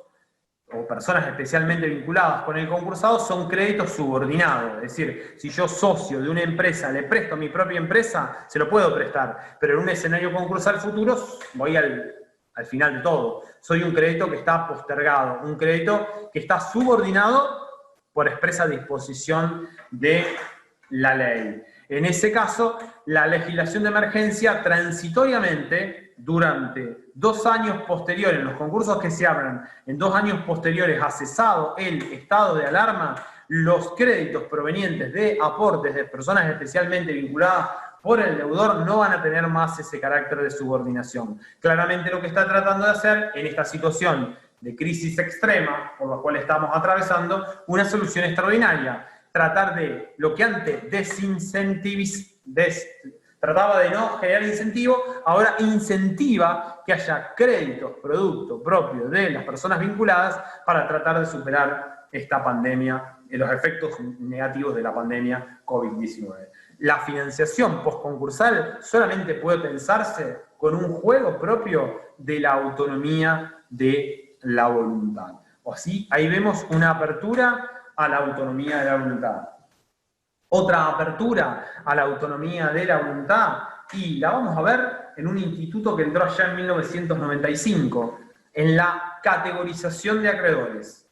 o personas especialmente vinculadas con el concursado son créditos subordinados. Es decir, si yo, socio de una empresa, le presto a mi propia empresa, se lo puedo prestar, pero en un escenario concursal futuro voy al final de todo. Soy un crédito que está postergado, un crédito que está subordinado por expresa disposición de la ley. En ese caso, la legislación de emergencia transitoriamente, durante 2 años posteriores, los concursos que se abran en 2 años posteriores a cesado el estado de alarma, los créditos provenientes de aportes de personas especialmente vinculadas por el deudor no van a tener más ese carácter de subordinación. Claramente lo que está tratando de hacer en esta situación de crisis extrema por la cual estamos atravesando, una solución extraordinaria. Tratar de, lo que antes trataba de no generar incentivo, ahora incentiva que haya créditos, producto propio de las personas vinculadas para tratar de superar esta pandemia, los efectos negativos de la pandemia COVID-19. La financiación postconcursal solamente puede pensarse con un juego propio de la autonomía de la voluntad. O así, ahí vemos una apertura a la autonomía de la voluntad. Otra apertura a la autonomía de la voluntad, y la vamos a ver en un instituto que entró allá en 1995, en la categorización de acreedores.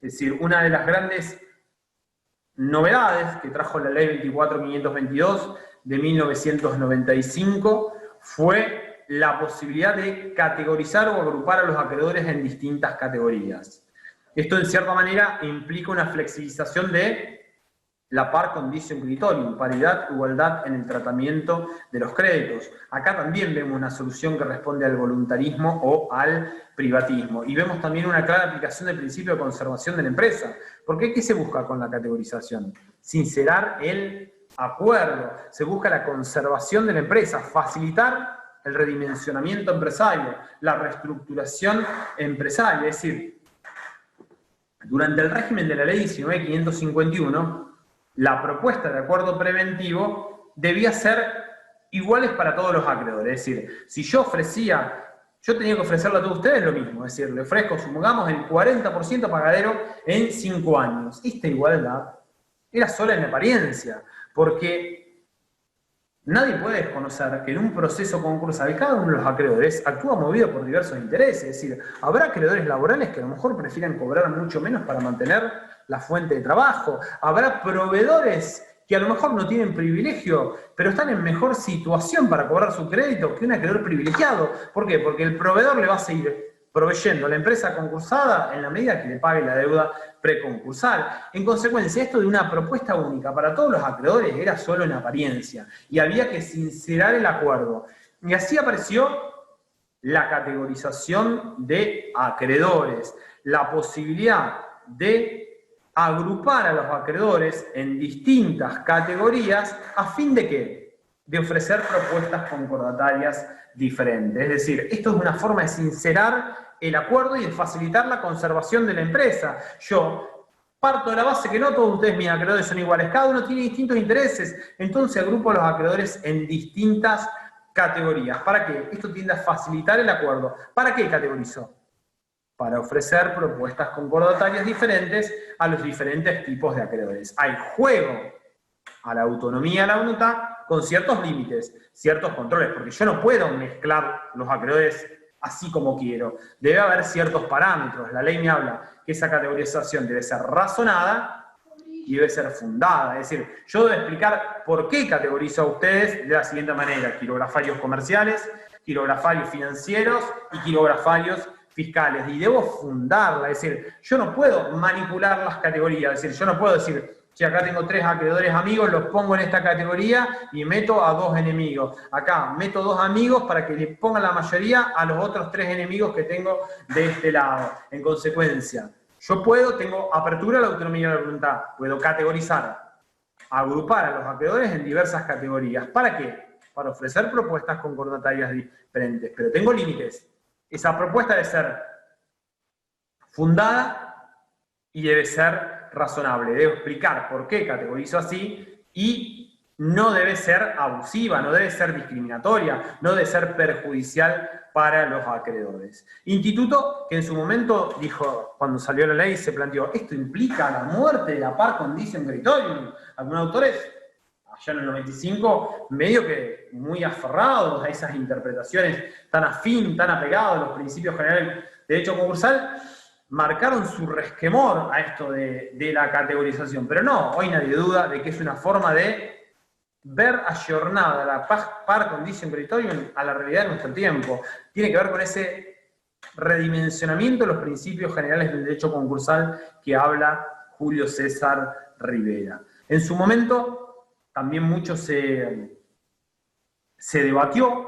Es decir, una de las grandes novedades que trajo la ley 24.522 de 1995 fue la posibilidad de categorizar o agrupar a los acreedores en distintas categorías. Esto, en cierta manera, implica una flexibilización de la par condicio criterium, paridad, igualdad en el tratamiento de los créditos. Acá también vemos una solución que responde al voluntarismo o al privatismo. Y vemos también una clara aplicación del principio de conservación de la empresa. ¿Por qué? ¿Qué se busca con la categorización? Sincerar el acuerdo. Se busca la conservación de la empresa, facilitar el redimensionamiento empresario, la reestructuración empresaria. Es decir, durante el régimen de la ley 19.551, la propuesta de acuerdo preventivo debía ser iguales para todos los acreedores. Es decir, si yo tenía que ofrecerle a todos ustedes lo mismo. Es decir, le ofrezco, supongamos, el 40% pagadero en 5 años. Esta igualdad era sola en apariencia, porque nadie puede desconocer que en un proceso concursal cada uno de los acreedores actúa movido por diversos intereses. Es decir, habrá acreedores laborales que a lo mejor prefieren cobrar mucho menos para mantener la fuente de trabajo. Habrá proveedores que a lo mejor no tienen privilegio, pero están en mejor situación para cobrar su crédito que un acreedor privilegiado. ¿Por qué? Porque el proveedor le va a seguir proveyendo a la empresa concursada en la medida que le pague la deuda preconcursal. En consecuencia, esto de una propuesta única para todos los acreedores era solo en apariencia y había que sincerar el acuerdo. Y así apareció la categorización de acreedores, la posibilidad de agrupar a los acreedores en distintas categorías a fin de ¿qué? De ofrecer propuestas concordatarias diferentes. Es decir, esto es una forma de sincerar el acuerdo y de facilitar la conservación de la empresa. Yo parto de la base que no todos ustedes, mis acreedores, son iguales. Cada uno tiene distintos intereses. Entonces agrupo a los acreedores en distintas categorías. ¿Para qué? Esto tiende a facilitar el acuerdo. ¿Para qué categorizó? Para ofrecer propuestas concordatarias diferentes a los diferentes tipos de acreedores. Hay juego a la autonomía de la voluntad con ciertos límites, ciertos controles, porque yo no puedo mezclar los acreedores así como quiero. Debe haber ciertos parámetros. La ley me habla que esa categorización debe ser razonada y debe ser fundada. Es decir, yo debo explicar por qué categorizo a ustedes de la siguiente manera: quirografarios comerciales, quirografarios financieros y quirografarios fiscales. Y debo fundarla. Es decir, yo no puedo manipular las categorías. Es decir, yo no puedo decir, si acá tengo 3 acreedores amigos, los pongo en esta categoría y meto a 2 enemigos. Acá meto 2 amigos para que le pongan la mayoría a los otros 3 enemigos que tengo de este lado. En consecuencia, yo tengo apertura a la autonomía de la voluntad, puedo categorizar, agrupar a los acreedores en diversas categorías. ¿Para qué? Para ofrecer propuestas concordatarias diferentes. Pero tengo límites. Esa propuesta debe ser fundada y debe ser razonable. Debo explicar por qué categorizo así y no debe ser abusiva, no debe ser discriminatoria, no debe ser perjudicial para los acreedores. Instituto que en su momento dijo, cuando salió la ley, se planteó, esto implica la muerte de la par condicio creditorium. Algunos autores, allá en el 95, medio que muy aferrados a esas interpretaciones tan afín, tan apegados a los principios generales de derecho concursal, marcaron su resquemor a esto de la categorización. Pero no, hoy nadie duda de que es una forma de ver ayornada la par condicio creditorium a la realidad de nuestro tiempo. Tiene que ver con ese redimensionamiento de los principios generales del derecho concursal que habla Julio César Rivera. En su momento también mucho se debatió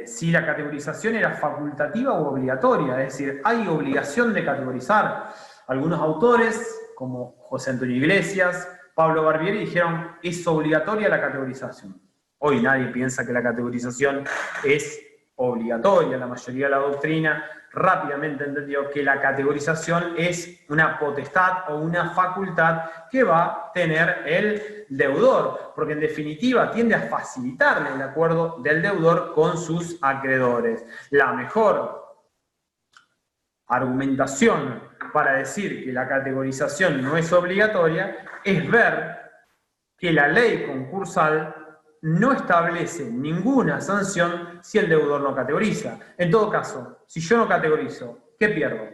si la categorización era facultativa o obligatoria, es decir, hay obligación de categorizar. Algunos autores, como José Antonio Iglesias, Pablo Barbieri, dijeron, es obligatoria la categorización. Hoy nadie piensa que la categorización es obligatoria. La mayoría de la doctrina rápidamente entendió que la categorización es una potestad o una facultad que va a tener el deudor, porque en definitiva tiende a facilitarle el acuerdo del deudor con sus acreedores. La mejor argumentación para decir que la categorización no es obligatoria es ver que la ley concursal no establece ninguna sanción si el deudor no categoriza. En todo caso, si yo no categorizo, ¿qué pierdo?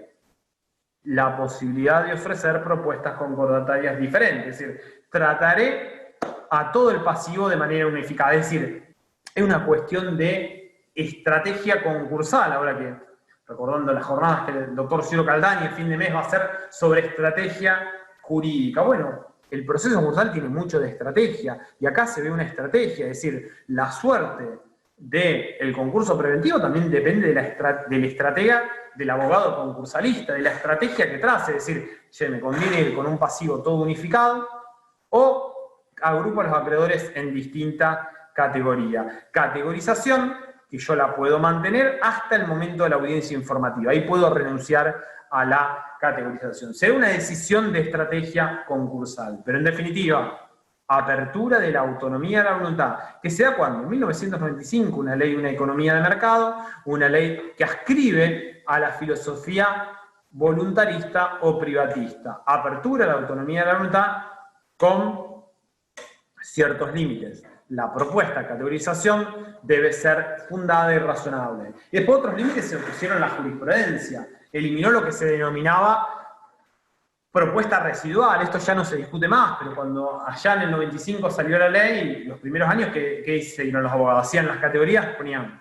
La posibilidad de ofrecer propuestas concordatarias diferentes. Es decir, trataré a todo el pasivo de manera unificada. Es decir, es una cuestión de estrategia concursal. Ahora que, recordando las jornadas que el doctor Ciro Caldani el fin de mes va a hacer sobre estrategia jurídica. Bueno, el proceso concursal tiene mucho de estrategia, y acá se ve una estrategia, es decir, la suerte del concurso preventivo también depende del estratega, del abogado concursalista, de la estrategia que trace, es decir, che, me conviene ir con un pasivo todo unificado, o agrupo a los acreedores en distinta categoría. Categorización, que yo la puedo mantener hasta el momento de la audiencia informativa, ahí puedo renunciar a la categorización. Será una decisión de estrategia concursal, pero en definitiva, apertura de la autonomía de la voluntad, que se da cuando, en 1995, una ley de una economía de mercado, una ley que ascribe a la filosofía voluntarista o privatista. Apertura de la autonomía de la voluntad con ciertos límites. la propuesta de categorización debe ser fundada y razonable. Y después otros límites se pusieron la jurisprudencia. Eliminó lo que se denominaba propuesta residual. Esto ya no se discute más, pero cuando allá en el 95 salió la ley, los primeros años, ¿qué hicieron los abogados? Hacían las categorías, ponían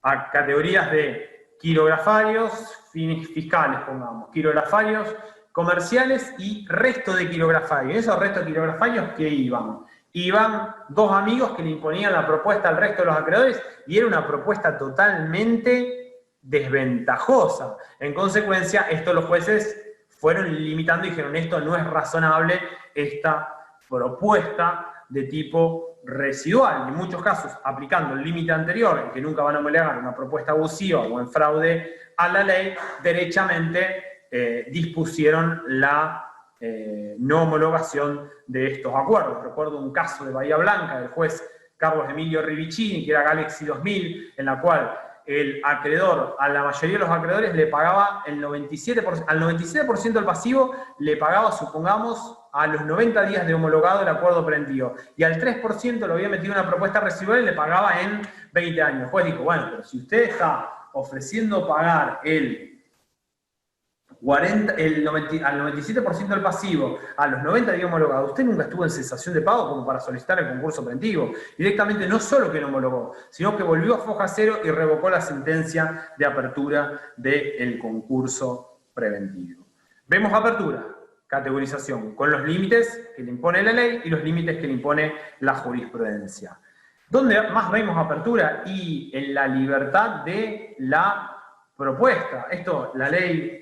a categorías de kilografarios, fines fiscales, pongamos, kilografarios comerciales y resto de kilografarios. Esos restos de kilografarios, ¿qué iban? Iban dos amigos que le imponían la propuesta al resto de los acreedores y era una propuesta totalmente desventajosa. En consecuencia, esto los jueces fueron limitando y dijeron, esto no es razonable, esta propuesta de tipo residual. En muchos casos, aplicando el límite anterior, en que nunca van a homologar una propuesta abusiva o en fraude a la ley, derechamente dispusieron la no homologación de estos acuerdos. Recuerdo un caso de Bahía Blanca del juez Carlos Emilio Rivicini, que era Galaxy 2000, en la cual el acreedor, a la mayoría de los acreedores le pagaba el 97%, al 97% del pasivo le pagaba, supongamos, a los 90 días de homologado el acuerdo preventivo. Y al 3% lo había metido en una propuesta residual y le pagaba en 20 años. El juez dijo, bueno, pero si usted está ofreciendo pagar al 97% del pasivo, a los 90 días homologados, usted nunca estuvo en cesación de pago como para solicitar el concurso preventivo. Directamente no solo que no homologó, sino que volvió a foja cero y revocó la sentencia de apertura del concurso preventivo. Vemos apertura, categorización, con los límites que le impone la ley y los límites que le impone la jurisprudencia. ¿Dónde más vemos apertura? Y en la libertad de la propuesta. Esto, la ley...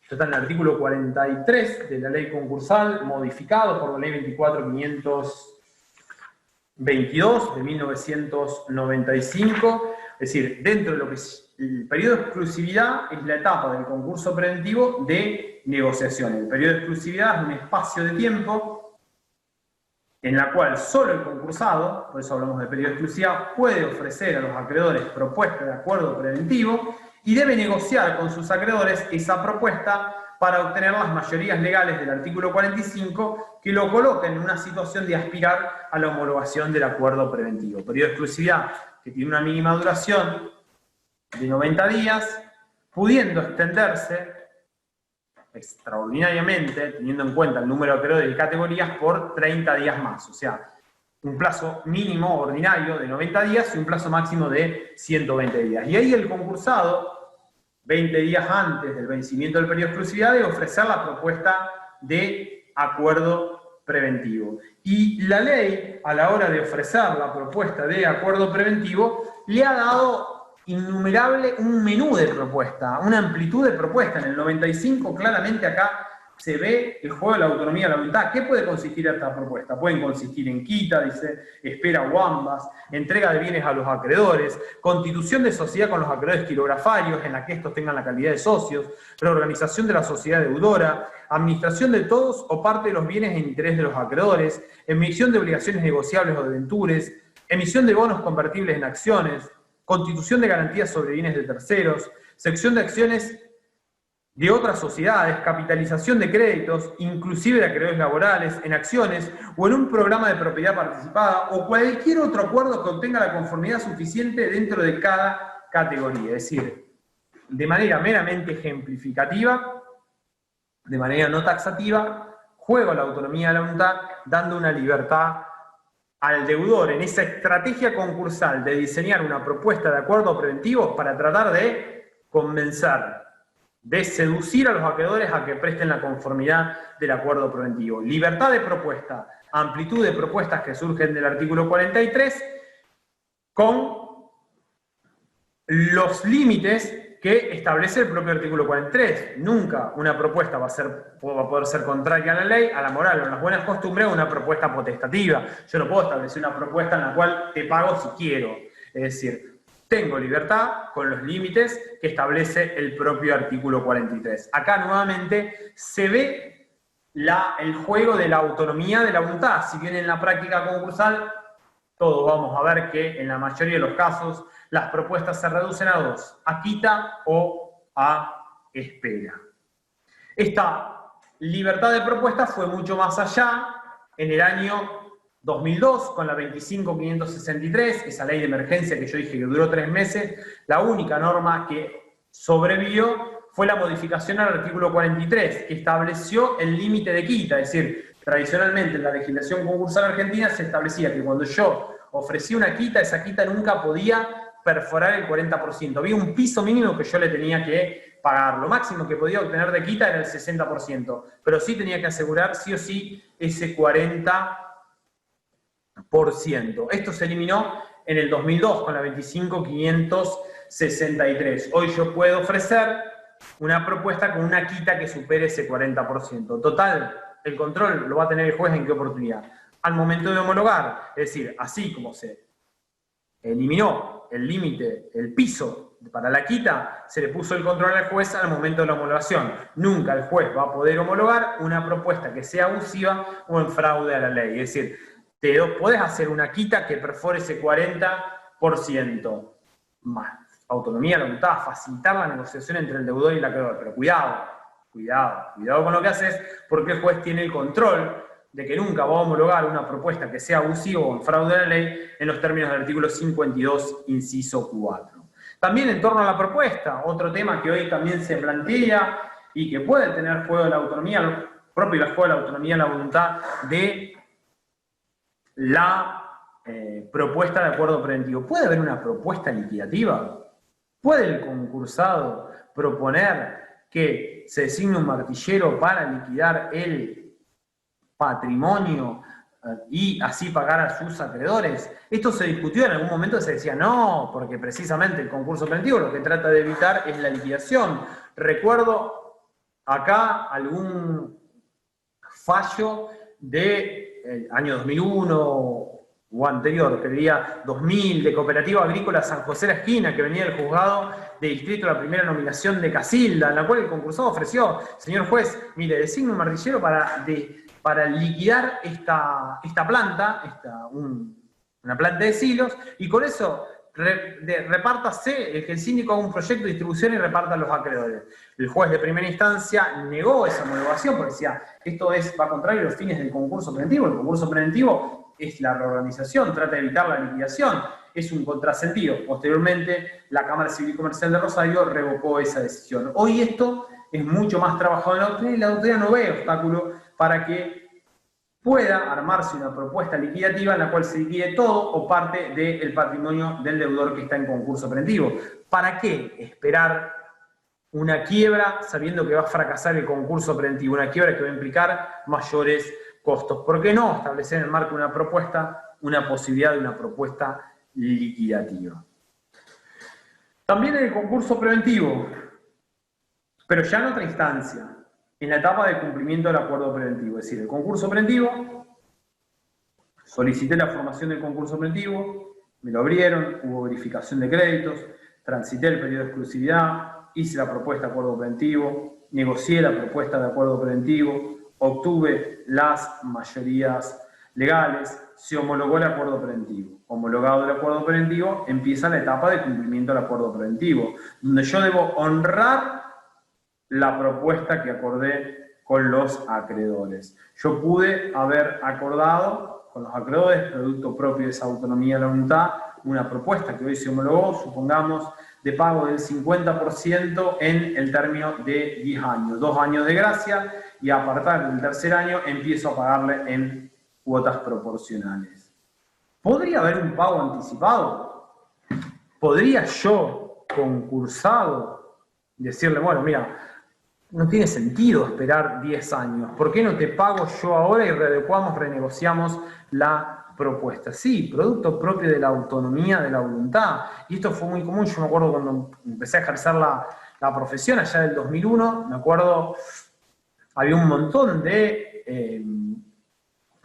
Esto está en el artículo 43 de la ley concursal, modificado por la ley 24.522 de 1995. Es decir, dentro de lo que es el periodo de exclusividad, es la etapa del concurso preventivo de negociación. El periodo de exclusividad es un espacio de tiempo en la cual solo el concursado, por eso hablamos de periodo de exclusividad, puede ofrecer a los acreedores propuestas de acuerdo preventivo y debe negociar con sus acreedores esa propuesta para obtener las mayorías legales del artículo 45 que lo coloquen en una situación de aspirar a la homologación del acuerdo preventivo. Periodo de exclusividad que tiene una mínima duración de 90 días, pudiendo extenderse extraordinariamente, teniendo en cuenta el número de acreedores y categorías, por 30 días más. O sea, un plazo mínimo ordinario de 90 días y un plazo máximo de 120 días. Y ahí el concursado, 20 días antes del vencimiento del periodo de exclusividad, debe ofrecer la propuesta de acuerdo preventivo. Y la ley, a la hora de ofrecer la propuesta de acuerdo preventivo, le ha dado innumerable un menú de propuesta, una amplitud de propuesta. En el 95 claramente acá se ve el juego de la autonomía de la voluntad. ¿Qué puede consistir esta propuesta? Pueden consistir en quita, dice, espera o ambas, entrega de bienes a los acreedores, constitución de sociedad con los acreedores quirografarios, en la que estos tengan la calidad de socios, reorganización de la sociedad deudora, administración de todos o parte de los bienes en interés de los acreedores, emisión de obligaciones negociables o debentures, emisión de bonos convertibles en acciones, constitución de garantías sobre bienes de terceros, sección de acciones de otras sociedades, capitalización de créditos, inclusive de acreedores laborales, en acciones o en un programa de propiedad participada o cualquier otro acuerdo que obtenga la conformidad suficiente dentro de cada categoría. Es decir, de manera meramente ejemplificativa, de manera no taxativa, juego la autonomía de la voluntad, dando una libertad al deudor en esa estrategia concursal de diseñar una propuesta de acuerdo preventivo para tratar de convencer, de seducir a los acreedores a que presten la conformidad del acuerdo preventivo. Libertad de propuesta, amplitud de propuestas que surgen del artículo 43, con los límites que establece el propio artículo 43. Nunca una propuesta va a poder ser contraria a la ley, a la moral o a las buenas costumbres, o una propuesta potestativa. Yo no puedo establecer una propuesta en la cual te pago si quiero. Es decir, tengo libertad con los límites que establece el propio artículo 43. Acá nuevamente se ve el juego de la autonomía de la voluntad. Si bien en la práctica concursal todos vamos a ver que en la mayoría de los casos las propuestas se reducen a dos: a quita o a espera. Esta libertad de propuesta fue mucho más allá en el año 2002, con la 25.563, esa ley de emergencia que yo dije que duró 3 meses, la única norma que sobrevivió fue la modificación al artículo 43, que estableció el límite de quita, es decir, tradicionalmente en la legislación concursal argentina se establecía que cuando yo ofrecía una quita, esa quita nunca podía perforar el 40%. Había un piso mínimo que yo le tenía que pagar. Lo máximo que podía obtener de quita era el 60%, pero sí tenía que asegurar sí o sí ese 40%. Esto se eliminó en el 2002 con la 25.563. Hoy yo puedo ofrecer una propuesta con una quita que supere ese 40%. Total, el control lo va a tener el juez en qué oportunidad. Al momento de homologar, es decir, así como se eliminó el límite, el piso para la quita, se le puso el control al juez al momento de la homologación. Nunca el juez va a poder homologar una propuesta que sea abusiva o en fraude a la ley. Es decir, podés hacer una quita que perfore ese 40%. Más autonomía, la voluntad, facilitar la negociación entre el deudor y el acreedor. Pero cuidado con lo que haces, porque el juez tiene el control de que nunca va a homologar una propuesta que sea abusiva o en fraude a la ley en los términos del artículo 52, inciso 4. También en torno a la propuesta, otro tema que hoy también se plantea y que puede tener juego de la autonomía, propio del juego de la autonomía, la voluntad de la propuesta de acuerdo preventivo. ¿Puede haber una propuesta liquidativa? ¿Puede el concursado proponer que se designe un martillero para liquidar el patrimonio y así pagar a sus acreedores? Esto se discutió en algún momento, se decía no, porque precisamente el concurso preventivo lo que trata de evitar es la liquidación. Recuerdo acá algún fallo del año 2001 o anterior, que diría 2000, de Cooperativa Agrícola San José La Esquina, que venía del juzgado de distrito de la primera nominación de Casilda, en la cual el concursado ofreció, señor juez, mire, designe un martillero para liquidar esta planta, una planta de silos, y con eso repártase, que el síndico haga un proyecto de distribución y reparta a los acreedores. El juez de primera instancia negó esa homologación porque decía, esto va contrario a los fines del concurso preventivo. El concurso preventivo es la reorganización, trata de evitar la liquidación, es un contrasentido. Posteriormente, la Cámara Civil y Comercial de Rosario revocó esa decisión. Hoy esto es mucho más trabajado en la autoridad y la autoridad no ve obstáculo para que pueda armarse una propuesta liquidativa en la cual se liquide todo o parte del patrimonio del deudor que está en concurso preventivo. ¿Para qué esperar una quiebra sabiendo que va a fracasar el concurso preventivo? Una quiebra que va a implicar mayores costos. ¿Por qué no establecer en el marco de una propuesta, una posibilidad de una propuesta liquidativa? También en el concurso preventivo, pero ya en otra instancia, en la etapa de cumplimiento del acuerdo preventivo. Es decir, el concurso preventivo, solicité la formación del concurso preventivo, me lo abrieron, hubo verificación de créditos, transité el periodo de exclusividad, hice la propuesta de acuerdo preventivo, negocié la propuesta de acuerdo preventivo, obtuve las mayorías legales, se homologó el acuerdo preventivo. Homologado el acuerdo preventivo, empieza la etapa de cumplimiento del acuerdo preventivo, donde yo debo honrar la propuesta que acordé con los acreedores. Yo pude haber acordado con los acreedores, producto propio de esa autonomía de la voluntad, una propuesta que hoy se homologó, supongamos, de pago del 50% en el término de 10 años. 2 años de gracia y a partir del tercer año empiezo a pagarle en cuotas proporcionales. ¿Podría haber un pago anticipado? ¿Podría yo, concursado, decirle, bueno, mira, no tiene sentido esperar 10 años. ¿Por qué no te pago yo ahora y renegociamos la propuesta? Sí, producto propio de la autonomía, de la voluntad. Y esto fue muy común. Yo me acuerdo cuando empecé a ejercer la profesión, allá del 2001, me acuerdo, había un montón de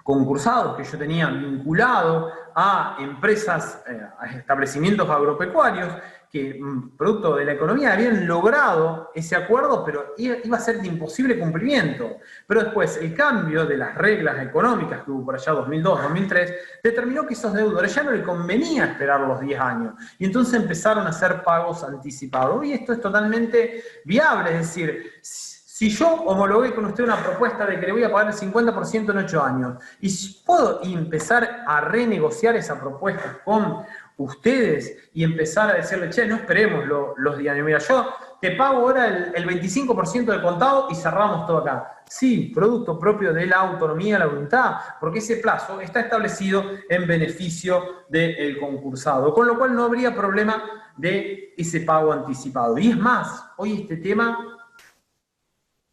concursados que yo tenía vinculado a empresas, a establecimientos agropecuarios, que producto de la economía habían logrado ese acuerdo, pero iba a ser de imposible cumplimiento. Pero después el cambio de las reglas económicas que hubo por allá 2002, 2003, determinó que esos deudores ya no les convenía esperar los 10 años. Y entonces empezaron a hacer pagos anticipados. Y esto es totalmente viable, es decir, si Si yo homologué con usted una propuesta de que le voy a pagar el 50% en 8 años, y si puedo empezar a renegociar esa propuesta con ustedes y empezar a decirle, che, no esperemos los días, mira, yo te pago ahora el 25% de contado y cerramos todo acá. Sí, producto propio de la autonomía, la voluntad, porque ese plazo está establecido en beneficio del concursado, con lo cual no habría problema de ese pago anticipado. Y es más, hoy este tema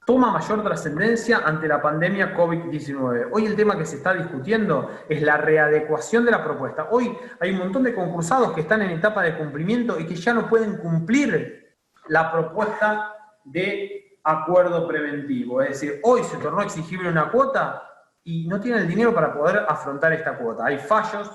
toma mayor trascendencia ante la pandemia COVID-19. Hoy el tema que se está discutiendo es la readecuación de la propuesta. Hoy hay un montón de concursados que están en etapa de cumplimiento y que ya no pueden cumplir la propuesta de acuerdo preventivo. Es decir, hoy se tornó exigible una cuota y no tienen el dinero para poder afrontar esta cuota. Hay fallos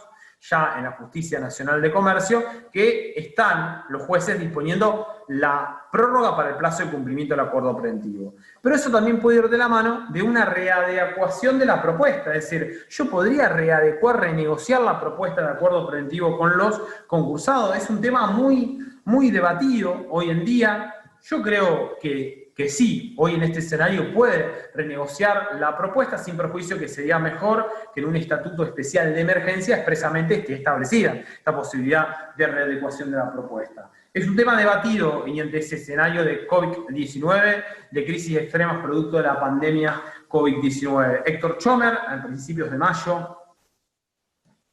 ya en la Justicia Nacional de Comercio que están los jueces disponiendo la prórroga para el plazo de cumplimiento del acuerdo preventivo. Pero eso también puede ir de la mano de una readecuación de la propuesta, es decir, yo podría readecuar, renegociar la propuesta de acuerdo preventivo con los concursados. Es un tema muy debatido hoy en día. Yo creo que sí, hoy en este escenario puede renegociar la propuesta sin perjuicio que sería mejor que en un estatuto especial de emergencia expresamente esté establecida esta posibilidad de readecuación de la propuesta. Es un tema debatido y ante ese escenario de COVID-19, de crisis extremas producto de la pandemia COVID-19. Héctor Chomer, a principios de mayo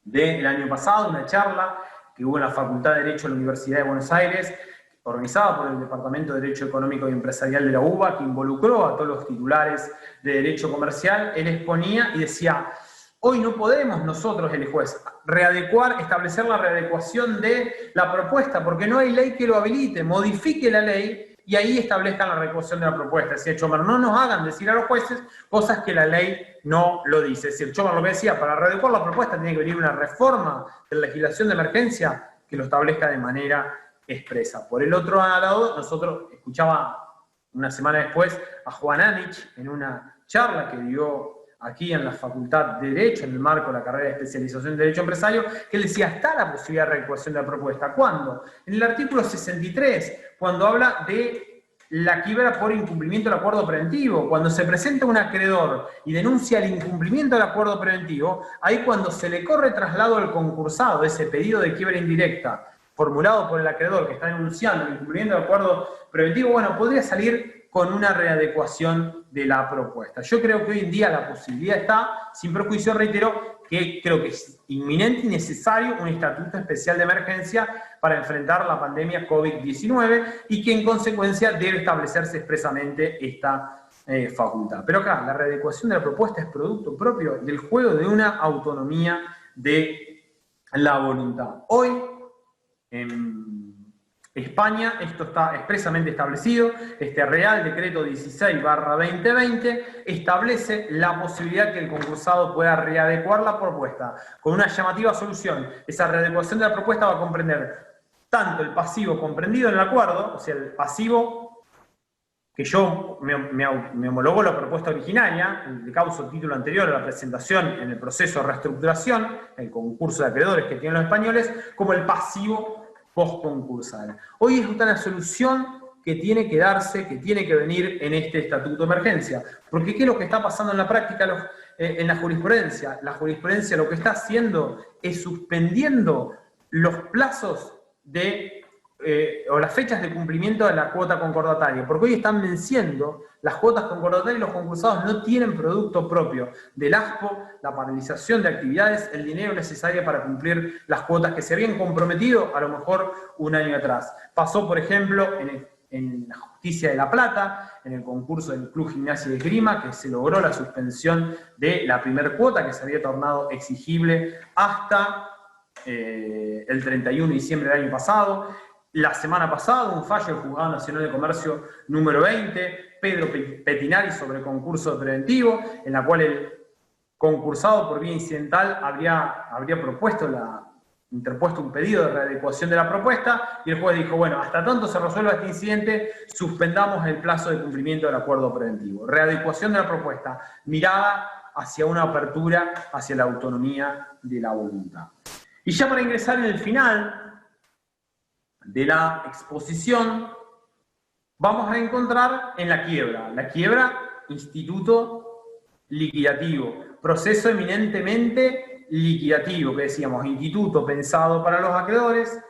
del año pasado, una charla que hubo en la Facultad de Derecho de la Universidad de Buenos Aires, organizada por el Departamento de Derecho Económico y Empresarial de la UBA, que involucró a todos los titulares de Derecho Comercial. Él exponía y decía, hoy no podemos nosotros, el juez, establecer la readecuación de la propuesta, porque no hay ley que lo habilite, modifique la ley y ahí establezcan la readecuación de la propuesta. Decía Chomer, no nos hagan decir a los jueces cosas que la ley no lo dice. Es decir, Chomer lo que decía, para readecuar la propuesta tiene que venir una reforma de la legislación de emergencia que lo establezca de manera expresa. Por el otro lado, nosotros escuchaba una semana después a Juan Anich en una charla que dio aquí en la Facultad de Derecho, en el marco de la carrera de especialización de Derecho Empresario, que él decía, está la posibilidad de readecuación de la propuesta. ¿Cuándo? En el artículo 63, cuando habla de la quiebra por incumplimiento del acuerdo preventivo. Cuando se presenta un acreedor y denuncia el incumplimiento del acuerdo preventivo, ahí cuando se le corre traslado al concursado ese pedido de quiebra indirecta, formulado por el acreedor que está denunciando el incumplimiento del acuerdo preventivo, bueno, podría salir con una readecuación de la propuesta. Yo creo que hoy en día la posibilidad está, sin perjuicio, reitero, que creo que es inminente y necesario un estatuto especial de emergencia para enfrentar la pandemia COVID-19 y que en consecuencia debe establecerse expresamente esta facultad. Pero acá, la readecuación de la propuesta es producto propio del juego de una autonomía de la voluntad. Hoy, en España, esto está expresamente establecido, este Real Decreto 16/2020 establece la posibilidad que el concursado pueda readecuar la propuesta con una llamativa solución. Esa readecuación de la propuesta va a comprender tanto el pasivo comprendido en el acuerdo, o sea, el pasivo que yo me homologó la propuesta originaria, el de causa título anterior a la presentación en el proceso de reestructuración, el concurso de acreedores que tienen los españoles, como el pasivo post-concursal. Hoy es una solución que tiene que darse, que tiene que venir en este estatuto de emergencia. Porque ¿qué es lo que está pasando en la práctica, en la jurisprudencia? La jurisprudencia lo que está haciendo es suspendiendo los plazos o las fechas de cumplimiento de la cuota concordataria, porque hoy están venciendo las cuotas concordatarias y los concursados no tienen producto propio del ASPO, la paralización de actividades, el dinero necesario para cumplir las cuotas que se habían comprometido a lo mejor un año atrás. Pasó, por ejemplo, en la Justicia de La Plata, en el concurso del Club Gimnasia y Esgrima, que se logró la suspensión de la primera cuota que se había tornado exigible hasta el 31 de diciembre del año pasado. La semana pasada, un fallo del Juzgado Nacional de Comercio número 20, Pedro Petinari, sobre concurso preventivo, en la cual el concursado por vía incidental habría interpuesto un pedido de readecuación de la propuesta, y el juez dijo, bueno, hasta tanto se resuelva este incidente, suspendamos el plazo de cumplimiento del acuerdo preventivo. Readecuación de la propuesta, mirada hacia una apertura, hacia la autonomía de la voluntad. Y ya para ingresar en el final de la exposición, vamos a encontrar en la quiebra. La quiebra, instituto liquidativo, proceso eminentemente liquidativo, que decíamos, instituto pensado para los acreedores,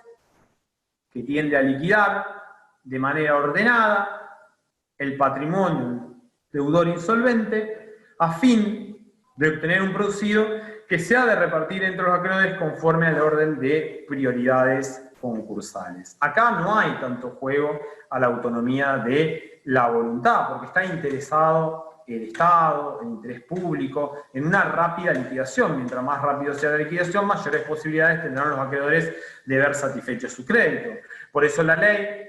que tiende a liquidar de manera ordenada el patrimonio deudor insolvente a fin de obtener un producido que se ha de repartir entre los acreedores conforme al orden de prioridades concursales. Acá no hay tanto juego a la autonomía de la voluntad, porque está interesado el Estado, el interés público, en una rápida liquidación. Mientras más rápido sea la liquidación, mayores posibilidades tendrán los acreedores de ver satisfecho su crédito. Por eso la ley,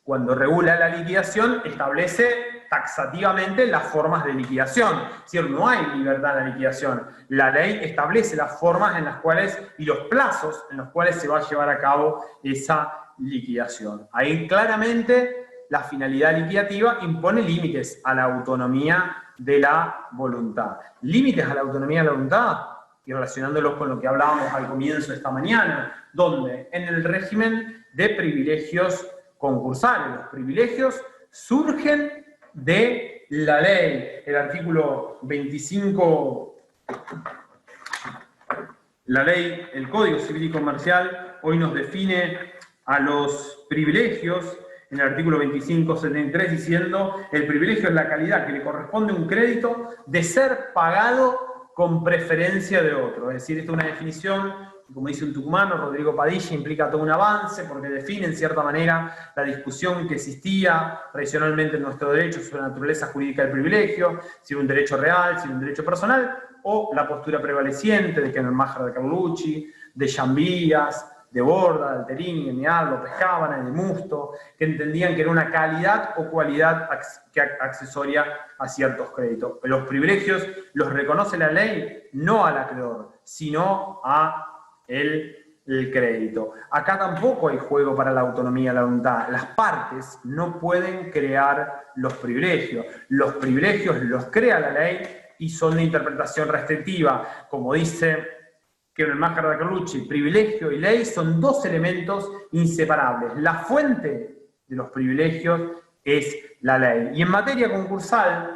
cuando regula la liquidación, establece taxativamente las formas de liquidación. Es decir, no hay libertad en la liquidación. La ley establece las formas en las cuales y los plazos en los cuales se va a llevar a cabo esa liquidación. Ahí claramente la finalidad liquidativa impone límites a la autonomía de la voluntad. Límites a la autonomía de la voluntad, y relacionándolos con lo que hablábamos al comienzo de esta mañana, donde en el régimen de privilegios concursales. Los privilegios surgen de la ley. El artículo 25, la ley, el Código Civil y Comercial, hoy nos define a los privilegios en el artículo 2573 diciendo: el privilegio es la calidad que le corresponde a un crédito de ser pagado con preferencia de otro. Es decir, esta es una definición, como dice un tucumano, Rodrigo Padilla, implica todo un avance porque define en cierta manera la discusión que existía tradicionalmente en nuestro derecho sobre la naturaleza jurídica del privilegio, si era un derecho real, si era un derecho personal, o la postura prevaleciente de Kenelmacher de Carlucci, de Llambías, de Borda, de Alterini, de Meal, López Cábana, de Musto, que entendían que era una calidad o cualidad accesoria a ciertos créditos. Los privilegios los reconoce la ley no al acreedor, sino a el crédito. Acá tampoco hay juego para la autonomía de la voluntad. Las partes no pueden crear los privilegios. Los privilegios los crea la ley y son de interpretación restrictiva. Como dice Kenelmacher de Carlucci, privilegio y ley son dos elementos inseparables. La fuente de los privilegios es la ley. Y en materia concursal,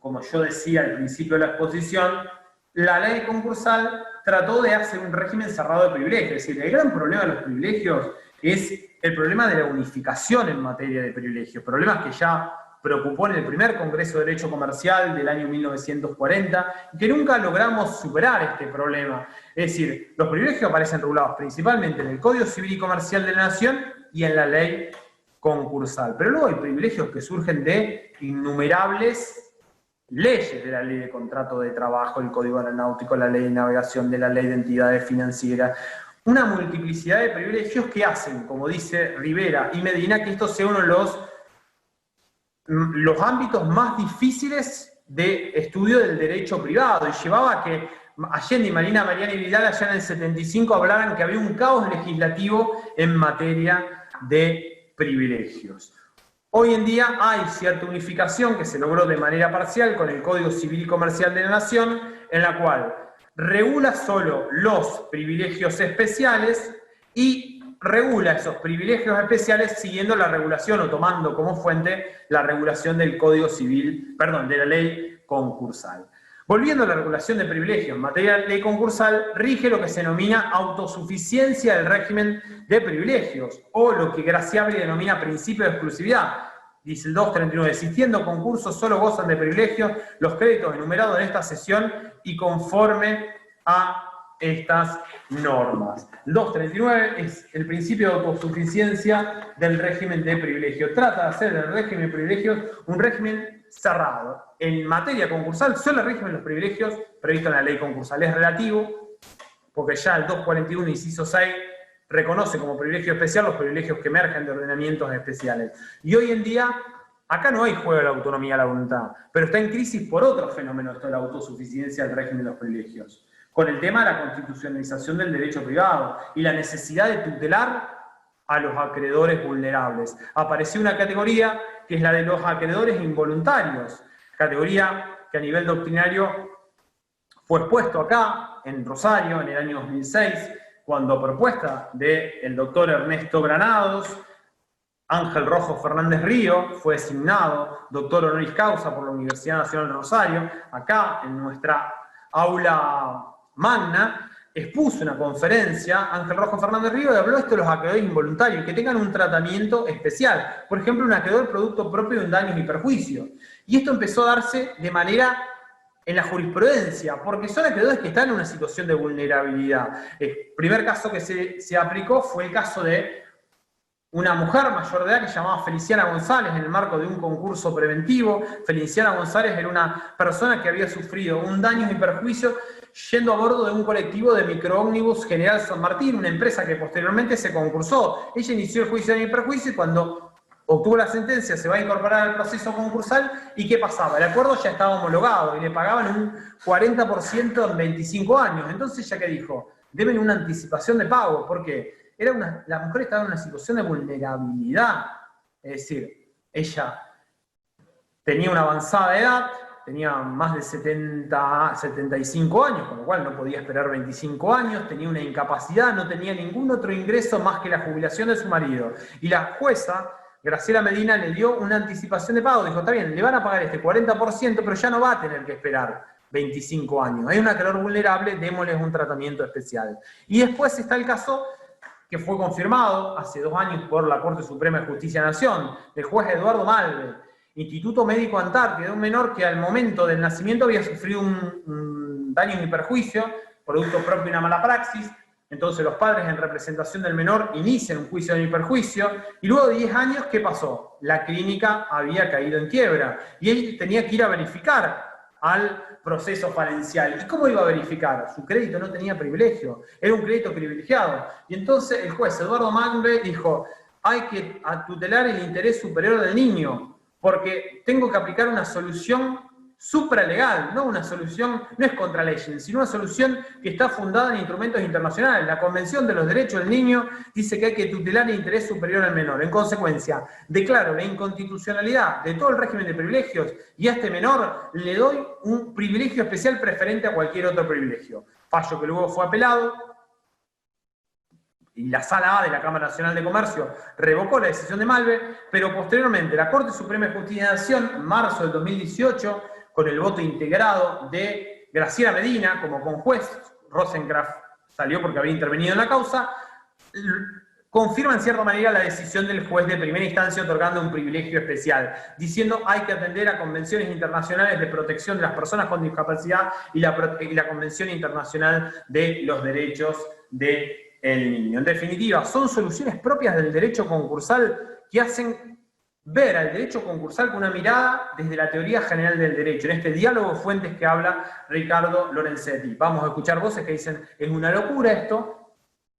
como yo decía al principio de la exposición, la ley concursal trató de hacer un régimen cerrado de privilegios. Es decir, el gran problema de los privilegios es el problema de la unificación en materia de privilegios. Problemas que ya preocupó en el primer Congreso de Derecho Comercial del año 1940, y que nunca logramos superar este problema. Es decir, los privilegios aparecen regulados principalmente en el Código Civil y Comercial de la Nación y en la ley concursal. Pero luego hay privilegios que surgen de innumerables leyes de la ley de contrato de trabajo, el Código Aeronáutico, la ley de navegación, de la ley de entidades financieras. Una multiplicidad de privilegios que hacen, como dice Rivera y Medina, que esto sea uno de los ámbitos más difíciles de estudio del derecho privado, y llevaba a que Allende y Marina Mariani y Vidal allá en el 75 hablaran que había un caos legislativo en materia de privilegios. Hoy en día hay cierta unificación que se logró de manera parcial con el Código Civil y Comercial de la Nación, en la cual regula solo los privilegios especiales y regula esos privilegios especiales siguiendo la regulación o tomando como fuente la regulación del Código Civil, perdón, de la ley concursal. Volviendo a la regulación de privilegios en materia de ley concursal, rige lo que se denomina autosuficiencia del régimen de privilegios, o lo que Graciabili denomina principio de exclusividad. Dice el 239, existiendo concursos solo gozan de privilegios los créditos enumerados en esta sesión y conforme a estas normas. El 239 es el principio de autosuficiencia del régimen de privilegios. Trata de hacer del régimen de privilegios un régimen cerrado. En materia concursal, solo el régimen de los privilegios previsto en la ley concursal es relativo, porque ya el 241, inciso 6, reconoce como privilegio especial los privilegios que emergen de ordenamientos especiales. Y hoy en día, acá no hay juego de la autonomía a la voluntad, pero está en crisis por otro fenómeno, esto de la autosuficiencia del régimen de los privilegios, con el tema de la constitucionalización del derecho privado y la necesidad de tutelar a los acreedores vulnerables. Apareció una categoría que es la de los acreedores involuntarios, categoría que a nivel doctrinario fue expuesto acá, en Rosario, en el año 2006, cuando a propuesta del doctor Ernesto Granados, Ángel Rojo Fernández Río fue designado doctor honoris causa por la Universidad Nacional de Rosario, acá en nuestra aula magna, expuso una conferencia, Ángel Rojo Fernández Río, y habló esto de los acreedores involuntarios, que tengan un tratamiento especial. Por ejemplo, un acreedor producto propio de un daño y perjuicio. Y esto empezó a darse de manera en la jurisprudencia, porque son acreedores que están en una situación de vulnerabilidad. El primer caso que se aplicó fue el caso de una mujer mayor de edad que se llamaba Feliciana González en el marco de un concurso preventivo. Feliciana González era una persona que había sufrido un daño y perjuicio yendo a bordo de un colectivo de microómnibus General San Martín, una empresa que posteriormente se concursó. Ella inició el juicio de daño y perjuicio y cuando obtuvo la sentencia se va a incorporar al proceso concursal. ¿Y qué pasaba? El acuerdo ya estaba homologado y le pagaban un 40% en 25 años. Entonces ella, ¿qué dijo? Deben una anticipación de pago. ¿Por qué? La mujer estaba en una situación de vulnerabilidad, es decir, ella tenía una avanzada edad, tenía más de 75 años, con lo cual no podía esperar 25 años, tenía una incapacidad, no tenía ningún otro ingreso más que la jubilación de su marido. Y la jueza, Graciela Medina, le dio una anticipación de pago, dijo, está bien, le van a pagar este 40%, pero ya no va a tener que esperar 25 años. Hay un acreedor vulnerable, démosles un tratamiento especial. Y después está el caso que fue confirmado hace 2 años por la Corte Suprema de Justicia de la Nación, del juez Eduardo Malve, Instituto Médico Antártida, de un menor que al momento del nacimiento había sufrido un daño y perjuicio, producto propio de una mala praxis. Entonces los padres en representación del menor inician un juicio de daño y perjuicio, y luego de 10 años, ¿qué pasó? La clínica había caído en quiebra, y él tenía que ir a verificar al proceso falencial. ¿Y cómo iba a verificar? Su crédito no tenía privilegio, era un crédito privilegiado. Y entonces el juez Eduardo Malve dijo, hay que tutelar el interés superior del niño, porque tengo que aplicar una solución supralegal, no una solución, no es contra leyes, sino una solución que está fundada en instrumentos internacionales. La Convención de los Derechos del Niño dice que hay que tutelar el interés superior al menor. En consecuencia, declaro la inconstitucionalidad de todo el régimen de privilegios y a este menor le doy un privilegio especial preferente a cualquier otro privilegio. Fallo que luego fue apelado y la Sala A de la Cámara Nacional de Comercio revocó la decisión de Malve, pero posteriormente la Corte Suprema de Justicia de la Nación, en marzo del 2018, con el voto integrado de Graciela Medina como conjuez, Rosenkraft salió porque había intervenido en la causa, confirma en cierta manera la decisión del juez de primera instancia otorgando un privilegio especial, diciendo hay que atender a convenciones internacionales de protección de las personas con discapacidad y la Convención Internacional de los Derechos del Niño. En definitiva, son soluciones propias del derecho concursal que hacen ver al derecho concursal con una mirada desde la teoría general del derecho, en este diálogo fuentes que habla Ricardo Lorenzetti. Vamos a escuchar voces que dicen, es una locura esto,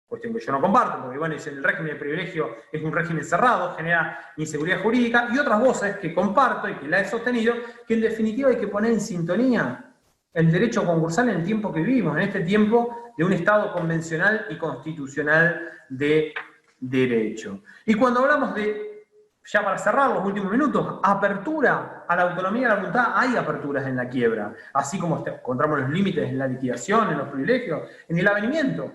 cuestión que yo no comparto, porque bueno, dicen el régimen de privilegio es un régimen cerrado, genera inseguridad jurídica, y otras voces que comparto y que la he sostenido, que en definitiva hay que poner en sintonía el derecho concursal en el tiempo que vivimos, en este tiempo de un Estado convencional y constitucional de derecho. Y cuando hablamos de, ya para cerrar los últimos minutos, apertura a la autonomía y a la voluntad, hay aperturas en la quiebra, así como encontramos los límites en la liquidación, en los privilegios, en el avenimiento.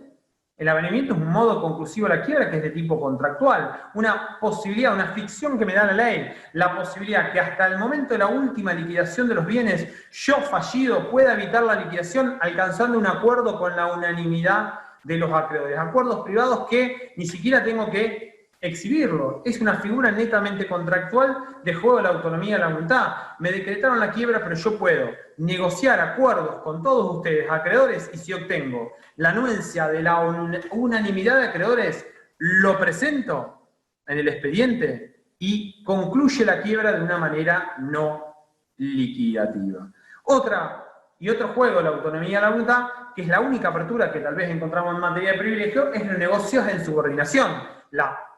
El avenimiento es un modo conclusivo de la quiebra que es de tipo contractual, una posibilidad, una ficción que me da la ley, la posibilidad que hasta el momento de la última liquidación de los bienes, yo fallido pueda evitar la liquidación alcanzando un acuerdo con la unanimidad de los acreedores, acuerdos privados que ni siquiera tengo que exhibirlo. Es una figura netamente contractual de juego de la autonomía y la voluntad. Me decretaron la quiebra, pero yo puedo negociar acuerdos con todos ustedes, acreedores, y si obtengo la anuencia de la unanimidad de acreedores, lo presento en el expediente y concluye la quiebra de una manera no liquidativa. Otro juego de la autonomía y la voluntad, que es la única apertura que tal vez encontramos en materia de privilegio, es los negocios en subordinación.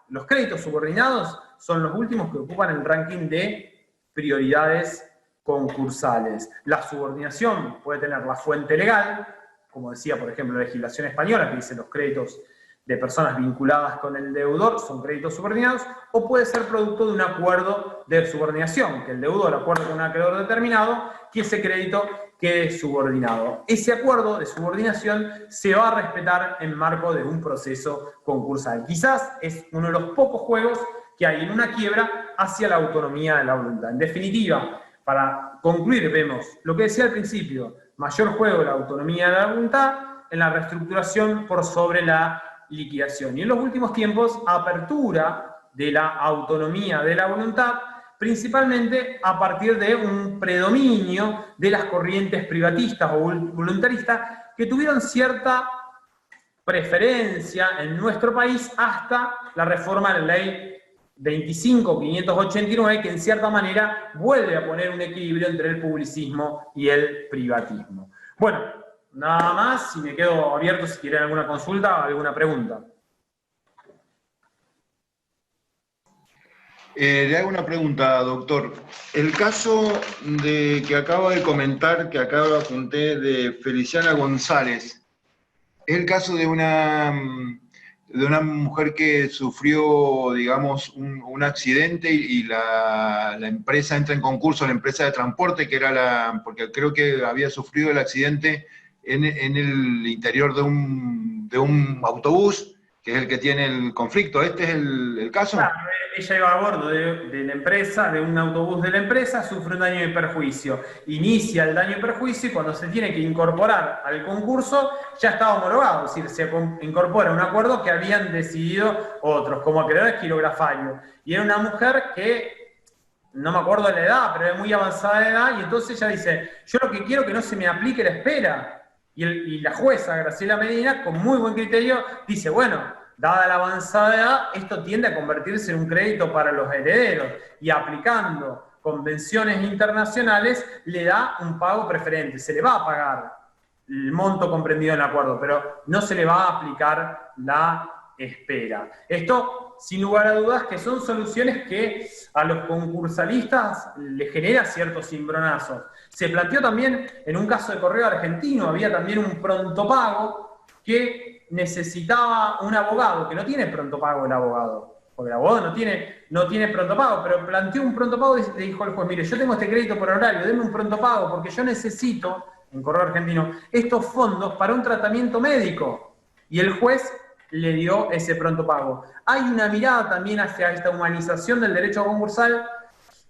Los créditos subordinados son los últimos que ocupan el ranking de prioridades concursales. La subordinación puede tener la fuente legal, como decía, por ejemplo, la legislación española, que dice los créditos de personas vinculadas con el deudor son créditos subordinados, o puede ser producto de un acuerdo de subordinación, que el deudor acuerde con un acreedor determinado que ese crédito quede subordinado. Ese acuerdo de subordinación se va a respetar en marco de un proceso concursal. Quizás es uno de los pocos juegos que hay en una quiebra hacia la autonomía de la voluntad. En definitiva, para concluir, vemos lo que decía al principio, mayor juego de la autonomía de la voluntad en la reestructuración por sobre la liquidación. Y en los últimos tiempos, apertura de la autonomía de la voluntad, principalmente a partir de un predominio de las corrientes privatistas o voluntaristas que tuvieron cierta preferencia en nuestro país hasta la reforma de la ley 25.589, que en cierta manera vuelve a poner un equilibrio entre el publicismo y el privatismo. Bueno, nada más, si me quedo abierto si quieren alguna consulta o alguna pregunta. Le hago una pregunta, doctor. El caso que acaba de comentar, que acá lo apunté, de Feliciana González, es el caso de una mujer que sufrió, digamos, un accidente y la empresa entra en concurso, la empresa de transporte, que era porque creo que había sufrido el accidente en el interior de un autobús, que es el que tiene el conflicto. ¿Este es el caso? Claro, ella iba a bordo de la empresa, de un autobús de la empresa, sufre un daño y perjuicio. Inicia el daño y perjuicio y cuando se tiene que incorporar al concurso, ya estaba homologado, es decir, se incorpora un acuerdo que habían decidido otros, como acreedores quirografario. Y era una mujer que, no me acuerdo de la edad, pero era muy avanzada de edad, y entonces ella dice, yo lo que quiero es que no se me aplique la espera. Y la jueza Graciela Medina, con muy buen criterio, dice, bueno, dada la avanzada edad, esto tiende a convertirse en un crédito para los herederos, y aplicando convenciones internacionales, le da un pago preferente, se le va a pagar el monto comprendido en el acuerdo, pero no se le va a aplicar la espera. Esto, sin lugar a dudas, que son soluciones que a los concursalistas les genera ciertos cimbronazos. Se planteó también en un caso de Correo Argentino, había también un pronto pago que necesitaba un abogado, que no tiene pronto pago el abogado, porque el abogado no tiene pronto pago, pero planteó un pronto pago y le dijo al juez, mire, yo tengo este crédito por horario, denme un pronto pago, porque yo necesito, en Correo Argentino, estos fondos para un tratamiento médico. Y el juez le dio ese pronto pago. Hay una mirada también hacia esta humanización del derecho concursal